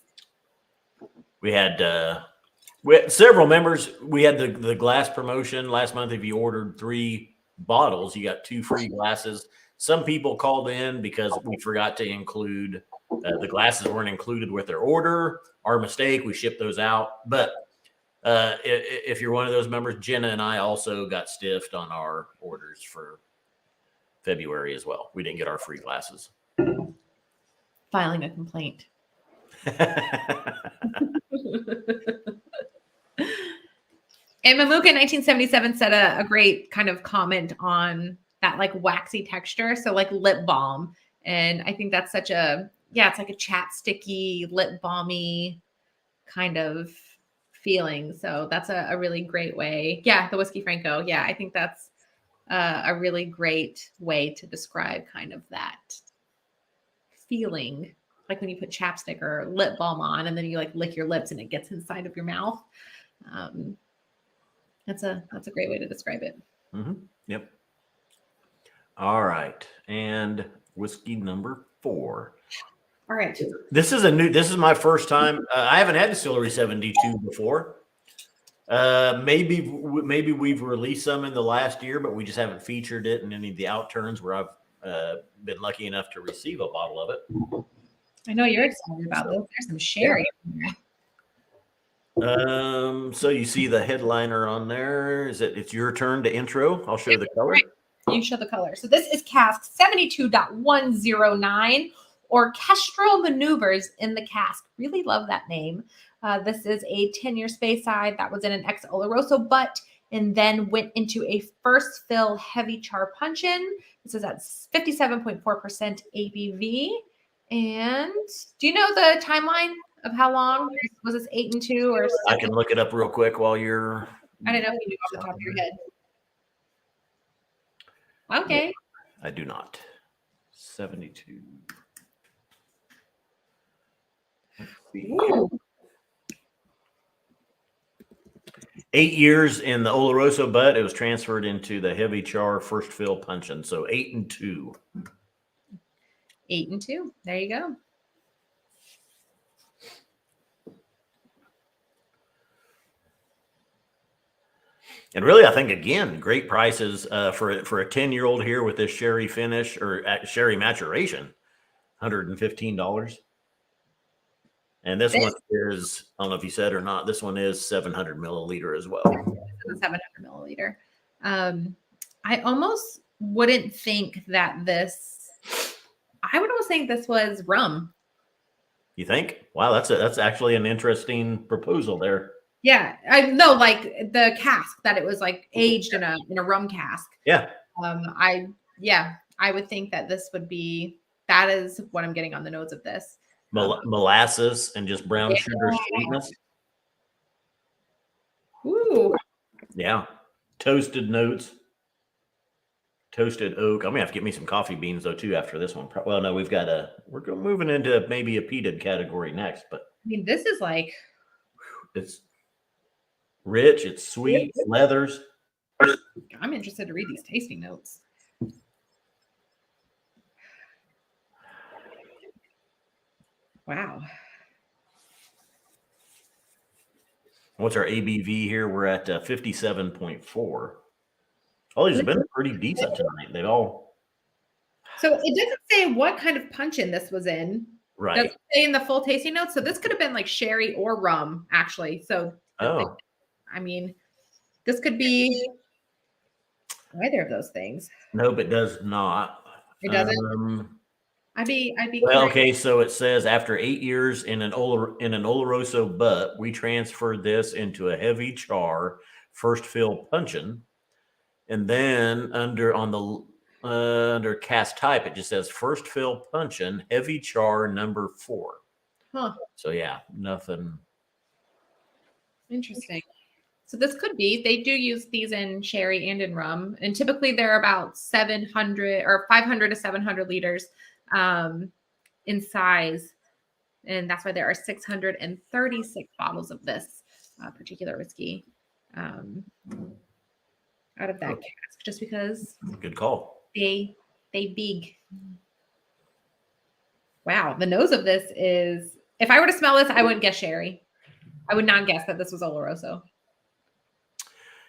We had several members. We had the glass promotion last month. If you ordered 3 bottles, you got 2 free glasses. Some people called in because we forgot to include the glasses weren't included with their order. Our mistake. We shipped those out. But if you're one of those members, Jenna and I also got stiffed on our orders for February as well. We didn't get our free glasses. Filing a complaint. And Mamuka 1977 said a great kind of comment on that, like waxy texture. So like lip balm. And I think that's such it's like a chapsticky, lip balmy kind of feeling. So that's a really great way. Yeah. The Whiskey Franco. Yeah. I think that's a really great way to describe kind of that feeling. Like when you put chapstick or lip balm on and then you like lick your lips and it gets inside of your mouth. That's a great way to describe it. Mm-hmm. Yep. All right. And whiskey number 4. All right. This is my first time. I haven't had Distillery 72 before. Maybe we've released some in the last year, but we just haven't featured it in any of the Outturns where I've been lucky enough to receive a bottle of it. I know you're excited about this. There's some sherry in there. So you see the headliner on there. It's your turn to intro. I'll show the color. Right. You show the color. So this is Cask 72.109, Orchestral Maneuvers in the Cask. Really love that name. This is a 10-year Speyside that was in an ex Oloroso butt and then went into a first fill heavy char puncheon. This is at 57.4% ABV. And do you know the timeline of how long? Was this 8 and 2 or 7? I can look it up real quick while you're. I don't know if you knew off the top of your head. Okay. I do not. 72. Let's see. Ooh. 8 years in the Oloroso butt. It was transferred into the heavy char first fill puncheon. So 8 and 2. 8 and 2. There you go. And really, I think, again, great prices for a 10-year-old here with this sherry finish or sherry maturation, $115. And this one is, I don't know if you said or not, this one is 700 milliliter as well. 700 milliliter. I almost wouldn't think that this, I would almost think this was rum. You think? Wow, that's actually an interesting proposal there. Yeah, I know, like the cask, that it was like aged in a rum cask. Yeah. I would think that this would be, that is what I'm getting on the nose of this. Molasses and just brown sugar sweetness. Ooh. Yeah. Toasted notes. Toasted oak. I'm gonna have to get me some coffee beans though too after this one. Well, no, we're moving into maybe a peated category next, but I mean, this is like, it's rich, it's sweet, leathers. I'm interested to read these tasting notes. Wow. What's our ABV here? We're at 57.4. Oh, these have been pretty decent tonight. They all. So it doesn't say what kind of puncheon this was in. Right. Doesn't say in the full tasting notes. So this could have been like sherry or rum, actually. So I mean, this could be either of those things. Nope, it does not. It doesn't. I'd be well, okay. So it says after 8 years in an Oloroso butt, we transferred this into a heavy char first fill puncheon, and then under cask type, it just says first fill puncheon heavy char number 4. Huh. So yeah, nothing. Interesting. So this could be, they do use these in sherry and in rum, and typically they're about 700 or 500 to 700 liters in size. And that's why there are 636 bottles of this particular whiskey out of that cask, just because. Good call. They big. Wow. The nose of this is, if I were to smell this, I wouldn't guess sherry. I would not guess that this was Oloroso.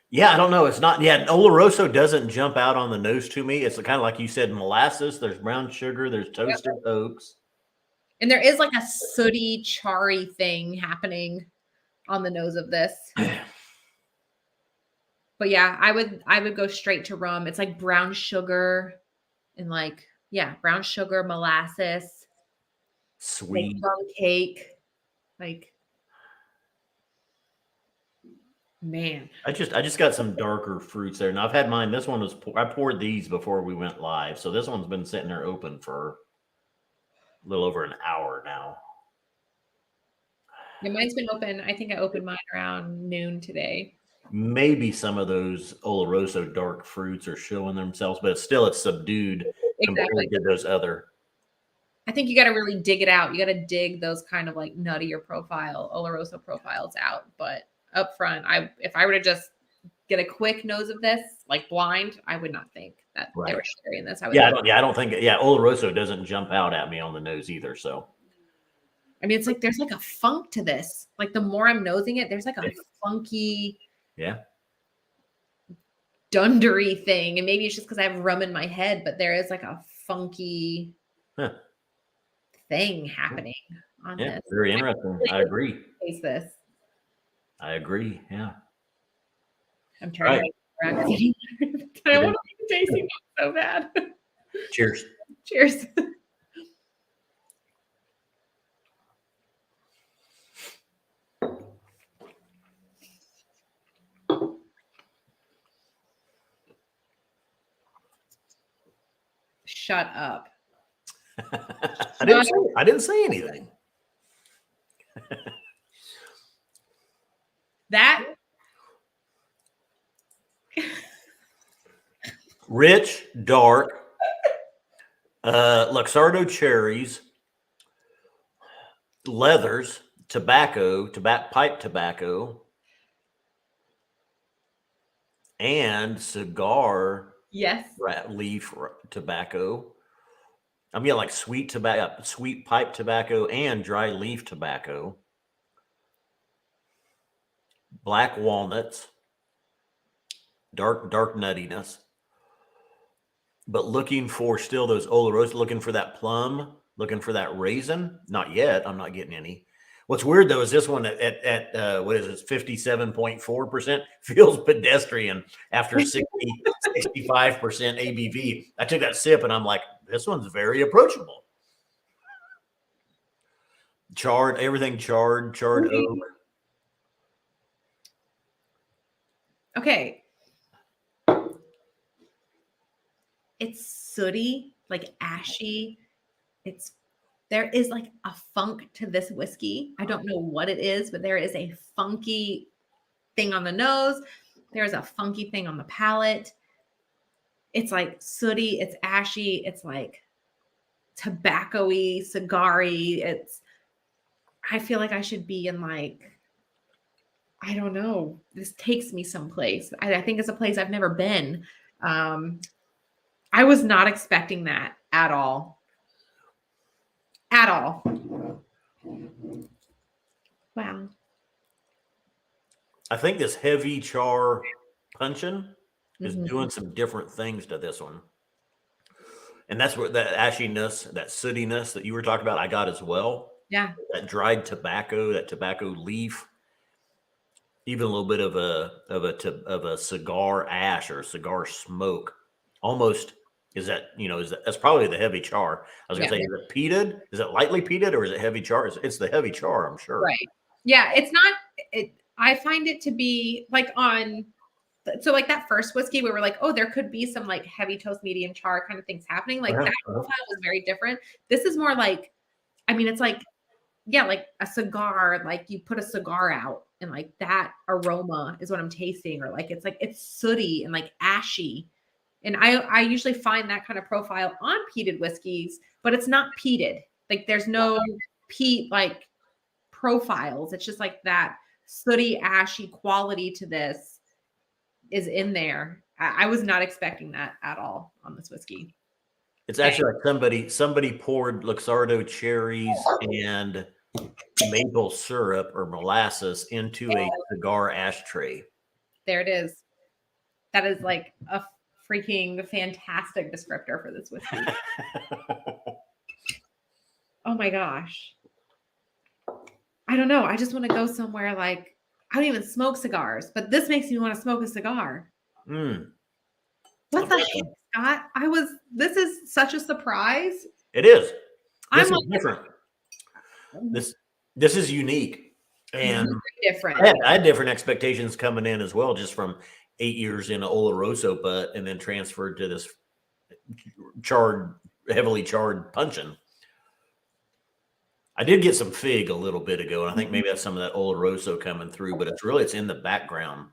Yeah, I don't know. It's not. Yeah, Oloroso doesn't jump out on the nose to me. It's kind of like you said, molasses. There's brown sugar. There's toasted oaks. And there is like a sooty, charry thing happening on the nose of this. But yeah, I would go straight to rum. It's like brown sugar and like, yeah, brown sugar, molasses, sweet, like rum cake, like. Man, I just got some darker fruits there. Now I've had mine. This one was I poured these before we went live, so this one's been sitting there open for a little over an hour now. Yeah, mine's been open. I think I opened mine around noon today. Maybe some of those Oloroso dark fruits are showing themselves, but it's subdued compared to those other. I think you got to really dig it out. You got to dig those kind of like nuttier profile Oloroso profiles out, but. Up front, if I were to just get a quick nose of this, like blind, I would not think that they were sherry in this. I don't think. Yeah, Oloroso doesn't jump out at me on the nose either. So, I mean, it's like there's like a funk to this. Like the more I'm nosing it, there's like a funky, dundery thing, and maybe it's just because I have rum in my head, but there is like a funky thing happening on this. Very interesting. I agree. Taste this. I agree. Yeah. I'm turning around. I don't want to be tasting So bad. Cheers. Cheers. Shut up. I didn't say anything. That Rich, dark, Luxardo cherries, leathers, tobacco, pipe tobacco, and cigar yes. leaf tobacco. I'm getting like sweet tobacco, sweet pipe tobacco, and dry leaf tobacco. Black walnuts, dark nuttiness. But looking for still those Oloroso, looking for that plum, looking for that raisin. Not yet. I'm not getting any. What's weird though is this one at what is it, 57.4% feels pedestrian after 65% ABV. I took that sip and I'm like, this one's very approachable. Charred, everything charred oak. Okay. It's sooty, like ashy. There is like a funk to this whiskey. I don't know what it is, but there is a funky thing on the nose. There's a funky thing on the palate. It's like sooty, it's ashy, it's like tobacco-y, cigar-y. I feel like I should be in like, I don't know. This takes me someplace. I think it's a place I've never been. I was not expecting that at all. At all. Wow. I think this heavy char puncheon is doing some different things to this one. And that's where that ashiness, that sootiness that you were talking about, I got as well. Yeah. That dried tobacco, that tobacco leaf, even a little bit of a cigar ash or cigar smoke. Almost that's probably the heavy char. I was gonna say, is it peated? Is it lightly peated or is it heavy char? It's the heavy char, I'm sure. Right. Yeah, it's not. I find it to be like like that first whiskey where we're like, oh, there could be some like heavy toast, medium char kind of things happening. Like that profile was very different. This is more like, I mean, it's like, yeah, like a cigar, like you put a cigar out and like that aroma is what I'm tasting, or like it's sooty and like ashy. And I usually find that kind of profile on peated whiskeys, but it's not peated. Like there's no peat like profiles. It's just like that sooty, ashy quality to this is in there. I was not expecting that at all on this whiskey. It's actually like somebody poured Luxardo cherries and maple syrup or molasses into a cigar ashtray. There it is. That is like a freaking fantastic descriptor for this whiskey. Oh my gosh. I don't know. I just want to go somewhere like, I don't even smoke cigars, but this makes me want to smoke a cigar. What the heck, Scott? This is such a surprise. It is. This is different. This is unique. And different. I had different expectations coming in as well, just from 8 years in an Oloroso butt and then transferred to this heavily charred puncheon. I did get some fig a little bit ago, and I think maybe that's some of that Oloroso coming through, but it's in the background.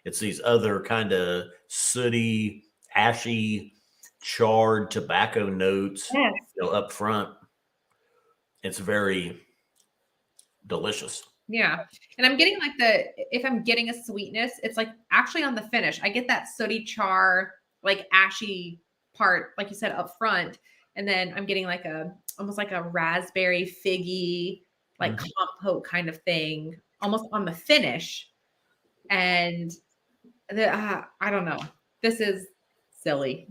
It's these other kind of sooty, ashy, charred tobacco notes up front. It's very delicious. Yeah. And I'm getting like if I'm getting a sweetness, it's like actually on the finish. I get that sooty char, like ashy part, like you said, up front. And then I'm getting like almost like a raspberry figgy, like compote kind of thing, almost on the finish. And I don't know. This is silly.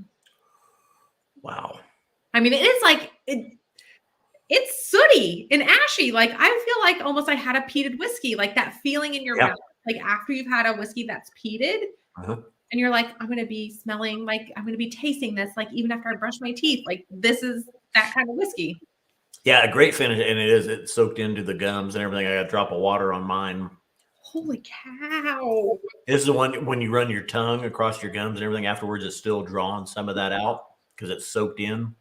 Wow. I mean, it is like it's sooty and ashy. Like I feel like almost I had a peated whiskey, like that feeling in your mouth, like after you've had a whiskey that's peated, and you're like, I'm going to be smelling like I'm going to be tasting this, like even after I brush my teeth, like this is that kind of whiskey. Yeah, a great finish, and it's soaked into the gums and everything. I got a drop of water on mine. Holy cow. This is the one when you run your tongue across your gums and everything afterwards, it's still drawing some of that out because it's soaked in.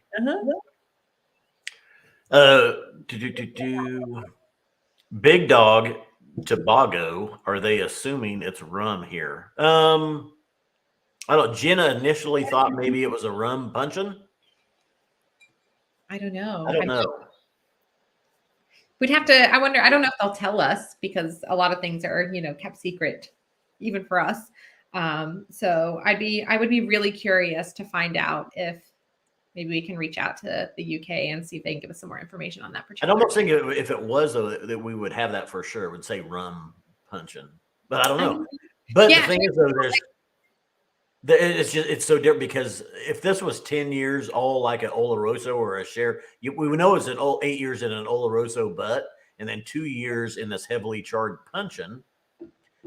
Big Dog Tobago, are they assuming it's rum here? I don't. Jenna initially thought maybe it was a rum puncheon. I don't know. I don't know. We'd have to, I wonder, I don't know if they'll tell us because a lot of things are, kept secret, even for us. So I would be really curious to find out if maybe we can reach out to the UK and see if they can give us some more information on that I particular. don't think if it was though that we would have that for sure. It would say rum puncheon, but I don't know. But the thing is though, it's so different because if this was 10 years all like an Oloroso or a share, we know it's 8 years in an Oloroso butt and then 2 years in this heavily charred puncheon.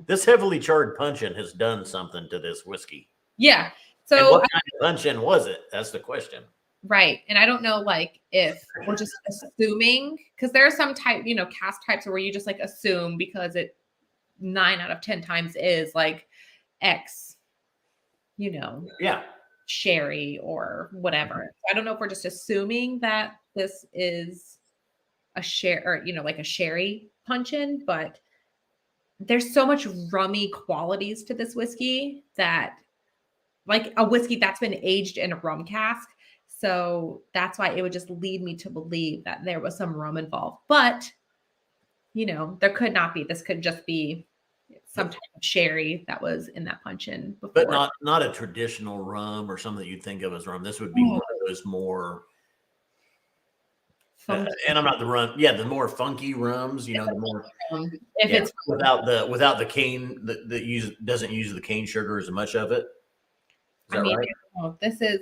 This heavily charred puncheon has done something to this whiskey. Yeah. So and what kind of puncheon was it? That's the question. Right. And I don't know, like, if we're just assuming, because there are some type, cask types where you just like assume because it 9 out of 10 times is like X, sherry or whatever. So I don't know if we're just assuming that this is a share or, like a sherry puncheon, but there's so much rummy qualities to this whiskey that like a whiskey that's been aged in a rum cask. So that's why it would just lead me to believe that there was some rum involved. But, there could not be. This could just be some type of sherry that was in that puncheon before. But not a traditional rum or something that you'd think of as rum. This would be one of those more and I'm not the rum. Yeah, the more funky rums, the more if it's without the cane that doesn't use the cane sugar as much of it. Is that right?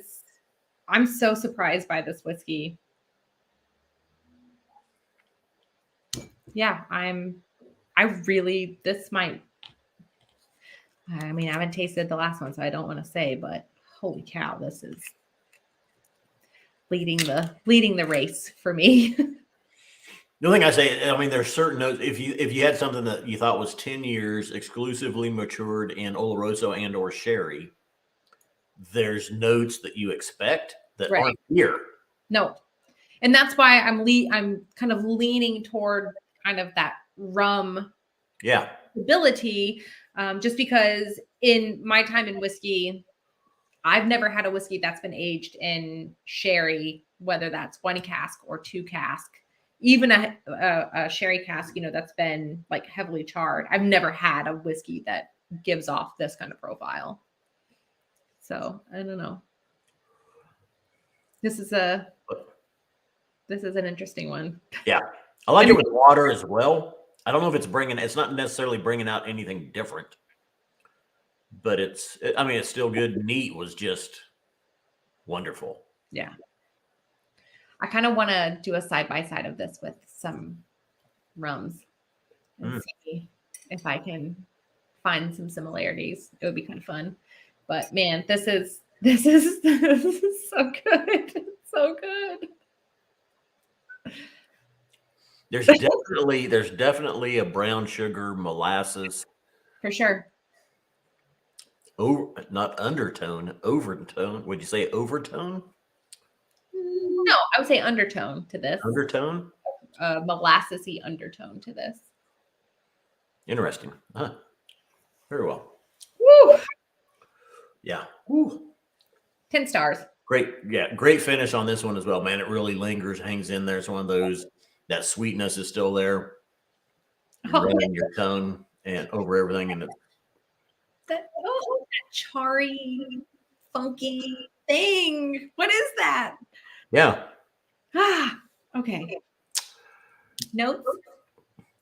I'm so surprised by this whiskey. Yeah, I haven't tasted the last one, so I don't want to say, but holy cow, this is leading the race for me. The thing I say, there's certain notes. If you had something that you thought was 10 years exclusively matured in Oloroso and or sherry, there's notes that you expect that aren't here. No, and that's why I'm kind of leaning toward kind of that rum ability, just because in my time in whiskey, I've never had a whiskey that's been aged in sherry, whether that's 1 cask or 2 cask, even a sherry cask, that's been like heavily charred. I've never had a whiskey that gives off this kind of profile. So I don't know. This is an interesting one. Yeah. I like it with water as well. I don't know if it's not necessarily bringing out anything different, but it's still good. Neat was just wonderful. Yeah. I kind of want to do a side-by-side of this with some rums and see if I can find some similarities. It would be kind of fun. But man, this is so good. It's so good. There's definitely a brown sugar molasses. For sure. Oh, not undertone, overtone. Would you say overtone? No, I would say undertone to this. Undertone? Molassesy undertone to this. Interesting. Huh. Very well. Woo! Yeah. Woo. 10 stars. Great. Yeah. Great finish on this one as well, man. It really lingers, hangs in there. It's one of those, that sweetness is still there. Running your tongue and over everything. And that charry, funky thing. What is that? Yeah. Okay. Notes?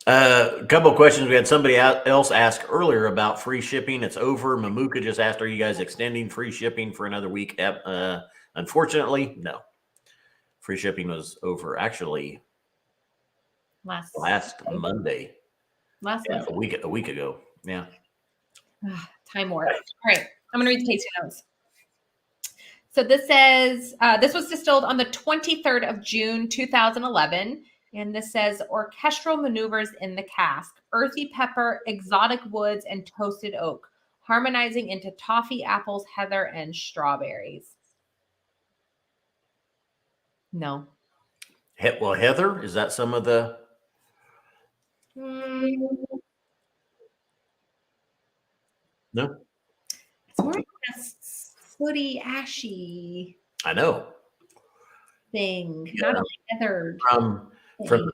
A couple of questions. We had somebody else ask earlier about free shipping. It's over. Mamuka just asked, are you guys extending free shipping for another week? Unfortunately, no. Free shipping was over actually last Monday. Last Monday. A week ago. Yeah. Time warp. All right. I'm going to read the tasting notes. So this says, this was distilled on the 23rd of June, 2011. And this says orchestral maneuvers in the cask, earthy pepper, exotic woods, and toasted oak, harmonizing into toffee, apples, heather, and strawberries. No. Well, heather, is that some of the? No. It's more like a sooty, ashy I know. thing, Yeah. not a heathered. From the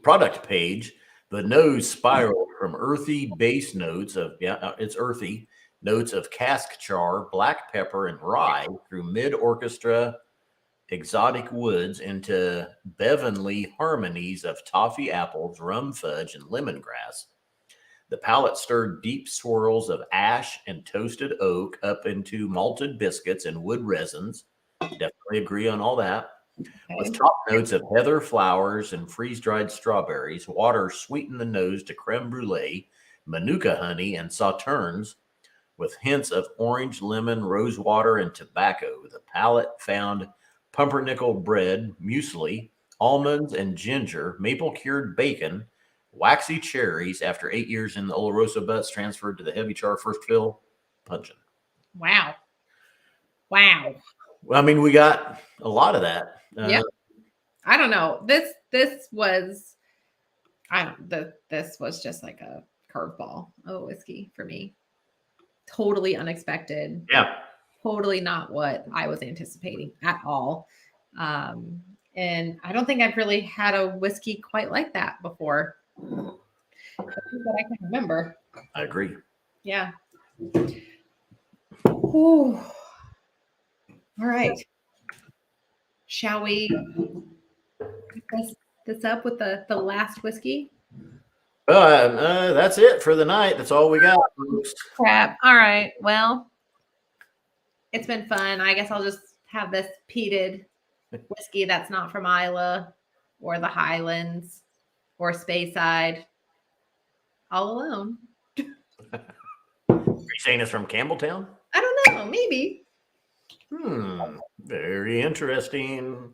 product page, the nose spiraled from earthy base notes of it's earthy notes of cask char, black pepper, and rye through mid-orchestra exotic woods into bevenly harmonies of toffee apples, rum fudge, and lemongrass. The palate stirred deep swirls of ash and toasted oak up into malted biscuits and wood resins. Definitely agree on all that. Okay. With top notes of heather flowers and freeze-dried strawberries, water sweetened the nose to creme brulee, manuka honey, and sauternes, with hints of orange, lemon, rosewater, and tobacco. The palate found pumpernickel bread, muesli, almonds and ginger, maple-cured bacon, waxy cherries after 8 years in the Oloroso butts transferred to the heavy char first fill. Pungent. Wow. Wow. Well, I mean, we got a lot of that. Yeah. I don't know. This was this was just like a curveball of whiskey for me. Totally unexpected. Yeah. Totally not what I was anticipating at all. And I don't think I've really had a whiskey quite like that before. That I can remember. I agree. Yeah. Ooh. All right. Shall we pick this up with the last whiskey? That's it for the night. That's all we got. Crap. All right. Well, it's been fun. I guess I'll just have this peated whiskey that's not from Islay or the Highlands or Speyside all alone. Are you saying it's from Campbelltown? I don't know. Maybe. Very interesting.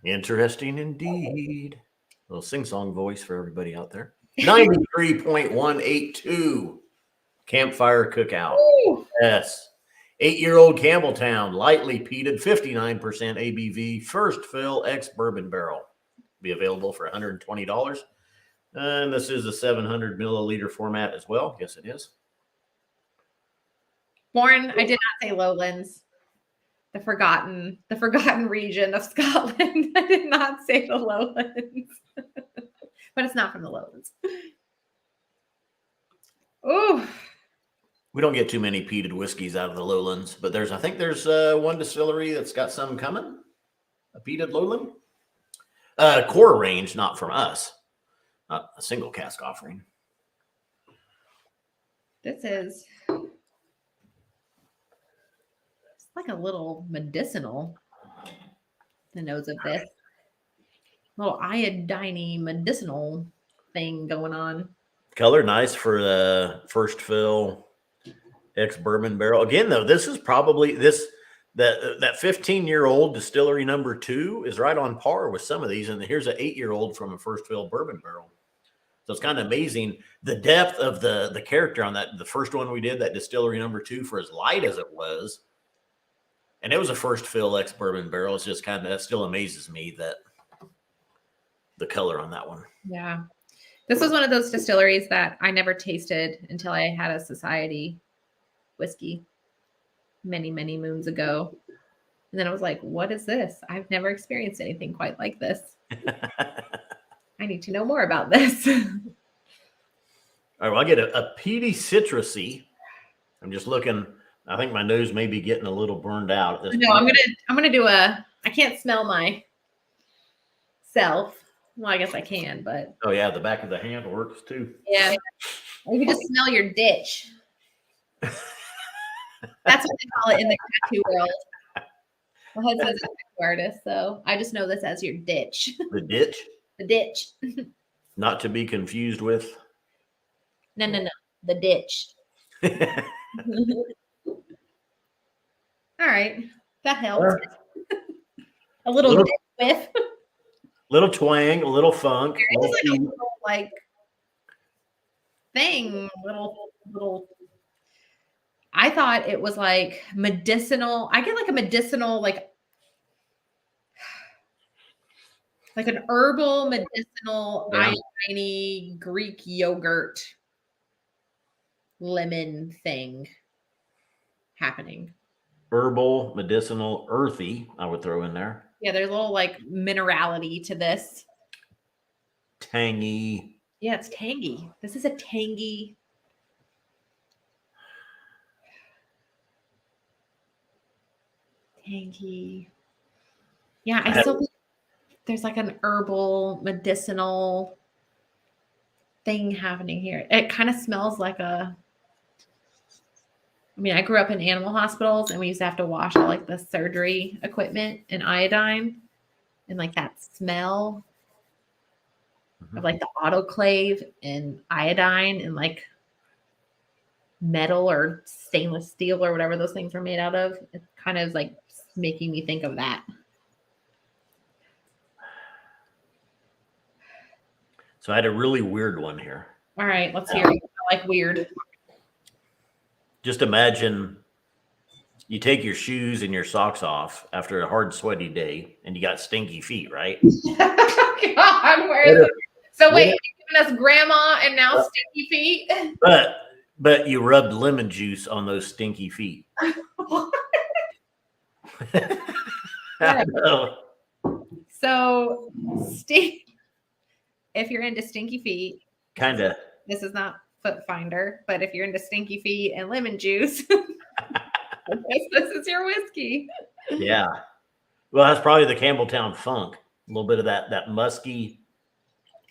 Interesting indeed. A little sing-song voice for everybody out there. 93.182 Campfire Cookout. Ooh. Yes. 8-year-old Campbelltown, lightly peated, 59% ABV, first fill ex-bourbon barrel. Be available for $120. And this is a 700 milliliter format as well. Yes, it is. Born, I did not say Lowlands. The forgotten region of Scotland. I did not say the Lowlands. But it's not from the Lowlands. Ooh. We don't get too many peated whiskeys out of the Lowlands, but I think there's one distillery that's got some coming. A peated Lowland. Core range, not from us. Not a single cask offering. This is like a little medicinal, the nose of this. Little iodine medicinal thing going on. Color nice for the first fill ex-bourbon barrel. Again, though, this is probably that 15-year-old distillery number 2 is right on par with some of these. And here's an 8-year-old from a first fill bourbon barrel. So it's kind of amazing the depth of the character on that. The first one we did, that distillery number 2, for as light as it was. And it was a first fill ex-bourbon barrel. It's just that still amazes me that the color on that one. Yeah. This was one of those distilleries that I never tasted until I had a society whiskey many, many moons ago. And then I was like, what is this? I've never experienced anything quite like this. I need to know more about this. All right, well, I get a peaty citrusy. I'm just looking. I think my nose may be getting a little burned out at this point. I'm gonna do I can't smell myself. Well, I guess I can, but oh yeah, the back of the hand works too. Yeah. Or you can just smell your ditch. That's what they call it in the tattoo world. My husband's a tattoo artist, so I just know this as your ditch. The ditch? The ditch. Not to be confused with? No. The ditch. All right. That helped. Well, A little little, whiff. little twang, a little funk. It Little was like a heat. little like thing, little. I thought it was like medicinal. I get like a medicinal, like an herbal medicinal Yeah. iodine Greek yogurt lemon thing happening. Herbal, medicinal, earthy, I would throw in there. Yeah, there's a little like minerality to this. Tangy. Yeah, it's tangy. This is a tangy. Yeah, I still think there's like an herbal medicinal thing happening here. It kind of smells like I I grew up in animal hospitals and we used to have to wash all like the surgery equipment in iodine, and like that smell of like the autoclave and iodine and like metal or stainless steel or whatever those things are made out of. It kind of like making me think of that. So I had a really weird one here. All right, let's hear it. I like weird. Just imagine you take your shoes and your socks off after a hard, sweaty day, and you got stinky feet, right? God, where is it? So wait, you're giving us grandma and now stinky feet? But you rubbed lemon juice on those stinky feet. I know. So, if you're into stinky feet, Kind of. this is not Foot Finder, but if you're into stinky feet and lemon juice, this is your whiskey. Yeah. Well, that's probably the Campbelltown Funk. A little bit of that musky,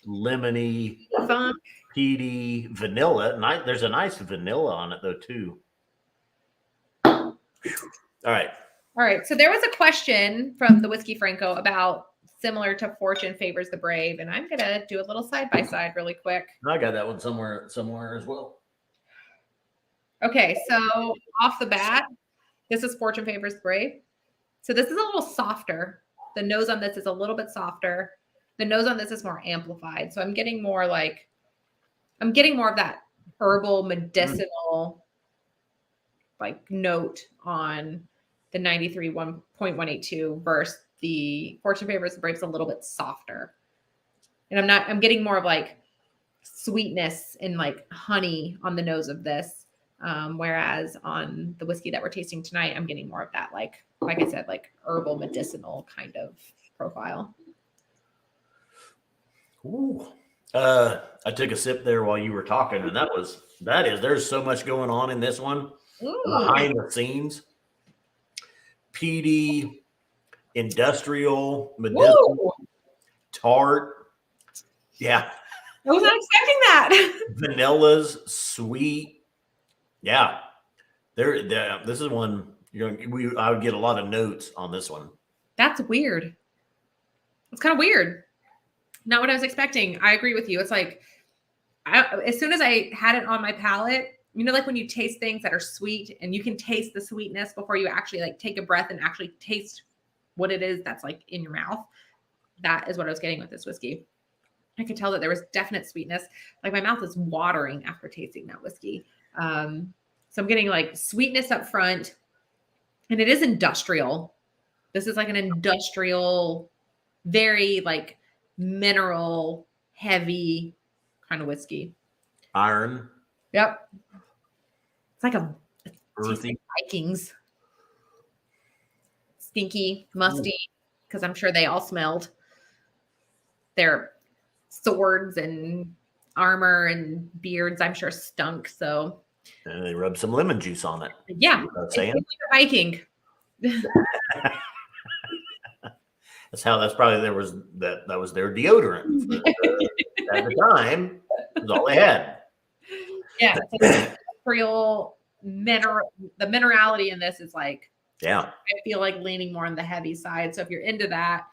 lemony, Funk. peaty, vanilla. There's a nice vanilla on it though too. All right. All right. So there was a question from the Whiskey Franco about similar to Fortune Favors the Brave, and I'm gonna do a little side by side really quick. I got that one somewhere as well. Okay, so off the bat, this is Fortune Favors the Brave. So this is a little softer. The nose on this is a little bit softer. The nose on this is more amplified. So I'm getting more of that herbal medicinal like note on the 93 1.182 versus the Fortune Favors the Brave's a little bit softer. And I'm getting more of like sweetness and like honey on the nose of this. Whereas on the whiskey that we're tasting tonight, I'm getting more of that, like I said, like herbal medicinal kind of profile. Ooh. I took a sip there while you were talking, and there's so much going on in this one. Ooh. Behind the scenes. Peaty, industrial, medicinal, Woo! tart. Yeah. I was not expecting that. Vanilla's sweet. Yeah. This is one I would get a lot of notes on this one. That's weird. It's kind of weird. Not what I was expecting. I agree with you. It's like, as soon as I had it on my palate, you know, like when you taste things that are sweet and you can taste the sweetness before you actually like take a breath and actually taste what it is that's like in your mouth. That is what I was getting with this whiskey. I could tell that there was definite sweetness. Like my mouth is watering after tasting that whiskey. So I'm getting like sweetness up front, and it is industrial. This is like an industrial, very like mineral heavy kind of whiskey. Iron. Yep. It's like Earthy. Vikings. Stinky, musty, because I'm sure they all smelled their swords and armor and beards. I'm sure stunk. So And they rubbed some lemon juice on it. yeah, You know what I'm saying? it's like a Viking. That's probably that was their deodorant at the time. Was all they had. Yeah, it's like the minerality in this is like, Yeah. I feel like leaning more on the heavy side. So if you're into that,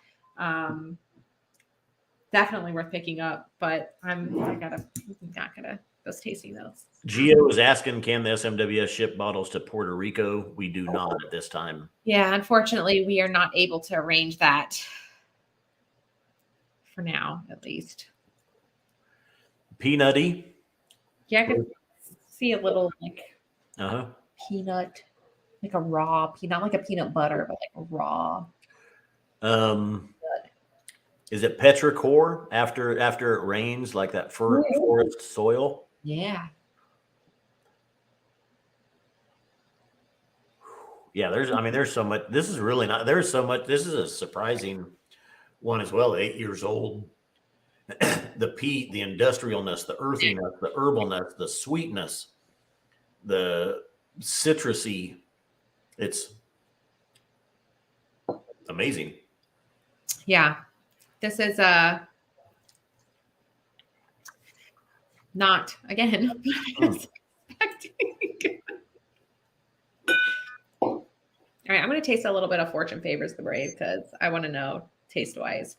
definitely worth picking up. But I'm not gonna those tasting notes. Gio is asking, can the SMWS ship bottles to Puerto Rico? We do not at this time. Yeah, unfortunately, we are not able to arrange that for now, at least. Peanutty. Yeah, I could see a little like Uh-huh. peanut, like a raw peanut, not like a peanut butter, but like a raw. Is it petrichor after it rains, like that forest soil? Yeah. Yeah, there's so much. This is really not, there's so much. This is a surprising one as well, 8 years old. The peat, the industrialness, the earthiness, the herbalness, the sweetness, the citrusy. It's amazing. Yeah. This is not, again, All right, I'm going to taste a little bit of Fortune Favors the Brave because I want to know taste wise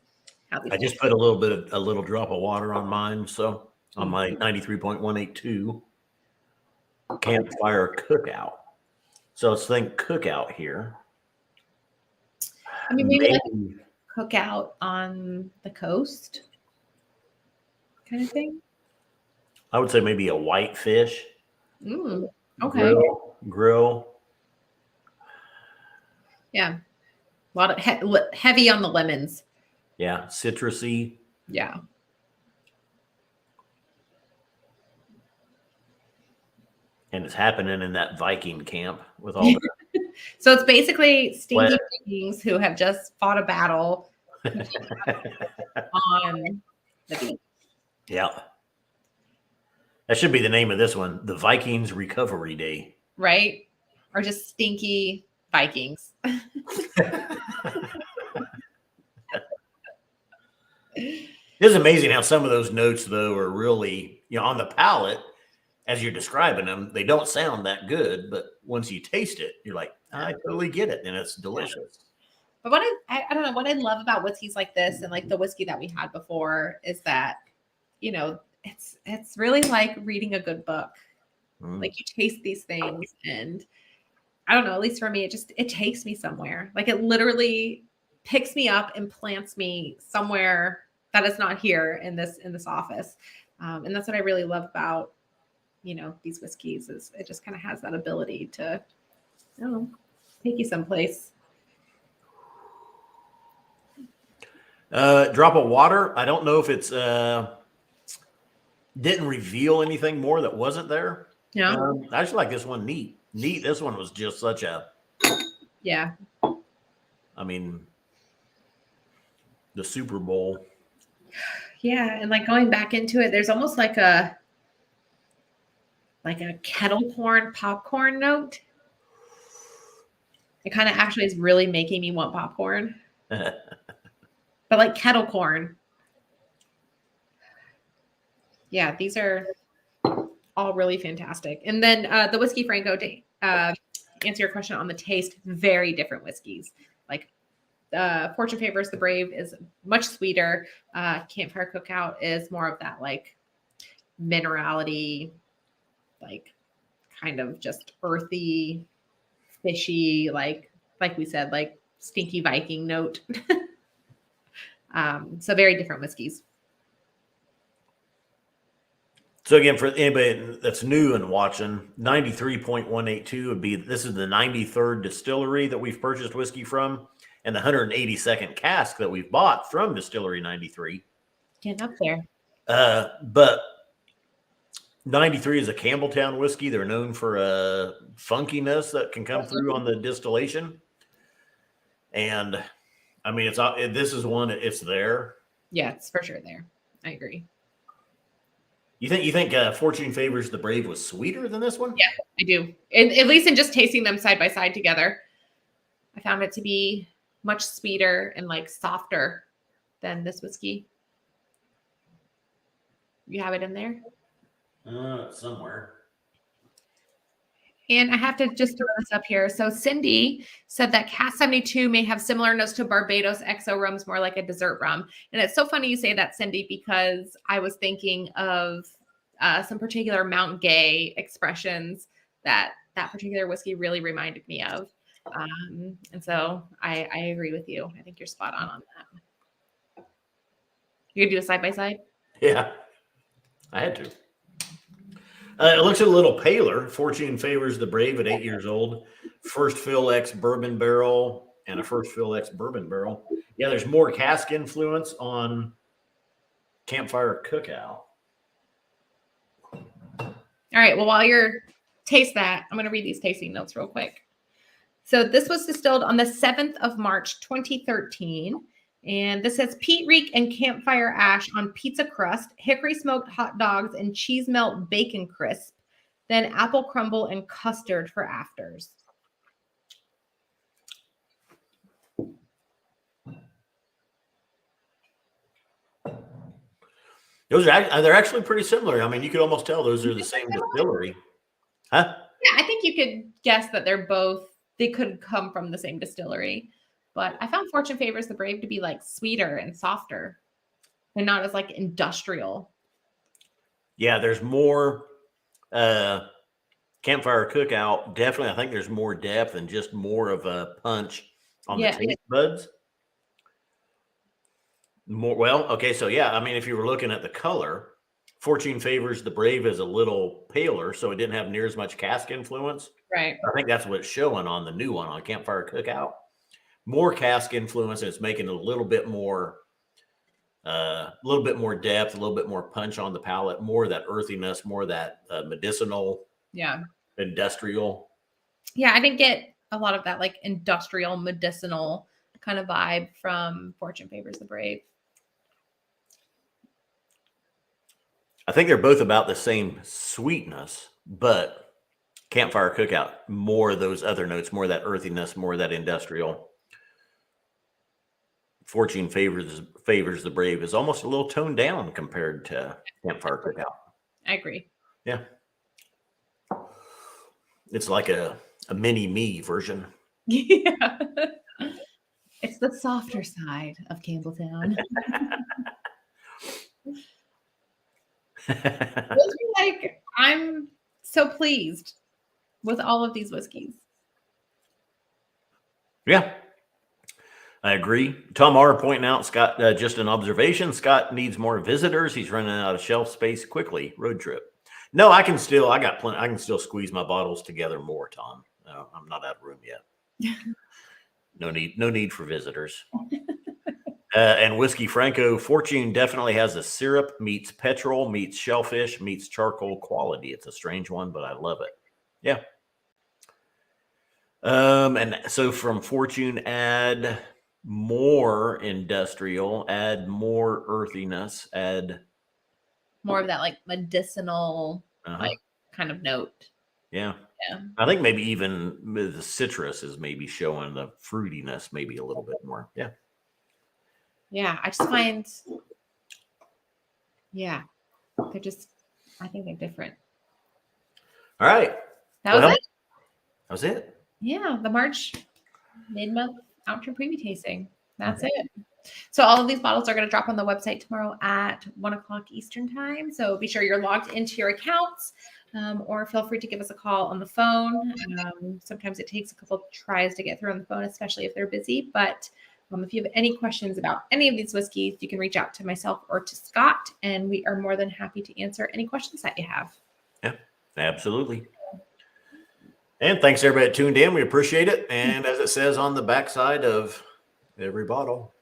how these. I just put a little drop of water on mine, so on my 93.182 campfire cookout. So let's think cookout here. I mean, maybe like a cookout on the coast kind of thing. I would say maybe a white fish. Okay. Grill. Yeah. A lot of heavy on the lemons. Yeah. Citrusy. Yeah. And it's happening in that Viking camp with all the So it's basically stinky Vikings who have just fought a battle on the beach. Yeah. That should be the name of this one. The Vikings Recovery Day. Right? Or just stinky Vikings. It's amazing how some of those notes, though, are really, on the palate, as you're describing them, they don't sound that good. But once you taste it, you're like, I totally get it. And it's delicious. But what I don't know, what I love about whiskeys like this and like the whiskey that we had before is that, it's really like reading a good book. Like you taste these things and I don't know, at least for me, it takes me somewhere. Like it literally picks me up and plants me somewhere that is not here in this office. And that's what I really love about, these whiskeys is it just kind of has that ability to, I don't know, take you someplace. Drop of water. I don't know if it's didn't reveal anything more that wasn't there. Yeah. I just like this one neat. This one was just such a I mean, the Super Bowl. Yeah, and like going back into it, there's almost like a kettle corn popcorn note. It kind of actually is really making me want popcorn. But like kettle corn. Yeah, these are all really fantastic. And then the Whiskey Franco, to answer your question on the taste, very different whiskeys. Like Fortune Favors the Brave is much sweeter. Campfire Cookout is more of that like minerality, like kind of just earthy, fishy, like we said, like stinky Viking note. So very different whiskeys. So again, for anybody that's new and watching, 93.182 would be, this is the 93rd distillery that we've purchased whiskey from, and the 182nd cask that we've bought from Distillery 93. Getting up there. But 93 is a Campbelltown whiskey. They're known for a funkiness that can come through on the distillation. And I mean, this is one, it's there. Yeah, it's for sure there. I agree. You think Fortune Favors the Brave was sweeter than this one? Yeah, I do. At least in just tasting them side by side together, I found it to be much sweeter and like softer than this whiskey. You have it in there? Somewhere. And I have to just throw this up here. So Cindy said that Cask 72 may have similar notes to Barbados XO rums, more like a dessert rum. And it's so funny you say that, Cindy, because I was thinking of some particular Mount Gay expressions that particular whiskey really reminded me of. And so I agree with you. I think you're spot on that. You gonna do a side by side? Yeah, I had to. It looks a little paler. Fortune favors the brave at 8 years old. First fill X bourbon barrel and a first fill X bourbon barrel. Yeah, there's more cask influence on Campfire Cookout. All right. Well, while you're taste that, I'm going to read these tasting notes real quick. So this was distilled on the 7th of March, 2013. And this says peat reek and campfire ash on pizza crust, hickory smoked hot dogs and cheese melt bacon crisp, then apple crumble and custard for afters. They're actually pretty similar. I mean, you could almost tell those are the same distillery. Huh? Yeah, I think you could guess that they could come from the same distillery. But I found Fortune Favors the Brave to be like sweeter and softer and not as like industrial. Yeah, there's more Campfire Cookout. Definitely, I think there's more depth and just more of a punch on the taste buds. Okay, so yeah, I mean, if you were looking at the color, Fortune Favors the Brave is a little paler, so it didn't have near as much cask influence. Right. I think that's what's showing on the new one on Campfire Cookout. More cask influence, and it's making it a little bit more depth, a little bit more punch on the palate, more of that earthiness, more of that medicinal, industrial. Yeah, I didn't get a lot of that like industrial medicinal kind of vibe from Fortune Favors the Brave. I think they're both about the same sweetness, but Campfire Cookout, more of those other notes, more of that earthiness, more of that industrial. Fortune favors the Brave is almost a little toned down compared to Campfire Cookout. I agree. Yeah. It's like a mini me version. Yeah. It's the softer side of Campbelltown. Like, I'm so pleased with all of these whiskeys. Yeah. I agree. Tom R. pointing out, Scott, just an observation. Scott needs more visitors. He's running out of shelf space quickly. Road trip. No, I can still squeeze my bottles together more, Tom. No, I'm not out of room yet. No need for visitors. And Whiskey Franco, Fortune definitely has a syrup meets petrol meets shellfish meets charcoal quality. It's a strange one, but I love it. Yeah. And so from Fortune, add more industrial, add more earthiness, add more of that like medicinal like kind of note. Yeah. I think maybe even the citrus is maybe showing the fruitiness maybe a little bit more. Yeah. Yeah, I just find I think they're different. All right. That was it. That was it. Yeah, the March mid-month Outturn preview tasting. That's it. So all of these bottles are going to drop on the website tomorrow at 1:00 Eastern time. So be sure you're logged into your accounts, or feel free to give us a call on the phone. Sometimes it takes a couple tries to get through on the phone, especially if they're busy. But if you have any questions about any of these whiskeys, you can reach out to myself or to Scott, and we are more than happy to answer any questions that you have. Yeah, absolutely. And thanks everybody that tuned in. We appreciate it. And as it says on the backside of every bottle,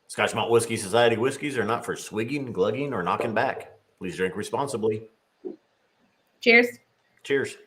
Scotch Malt Whiskey Society whiskeys are not for swigging, glugging, or knocking back. Please drink responsibly. Cheers. Cheers.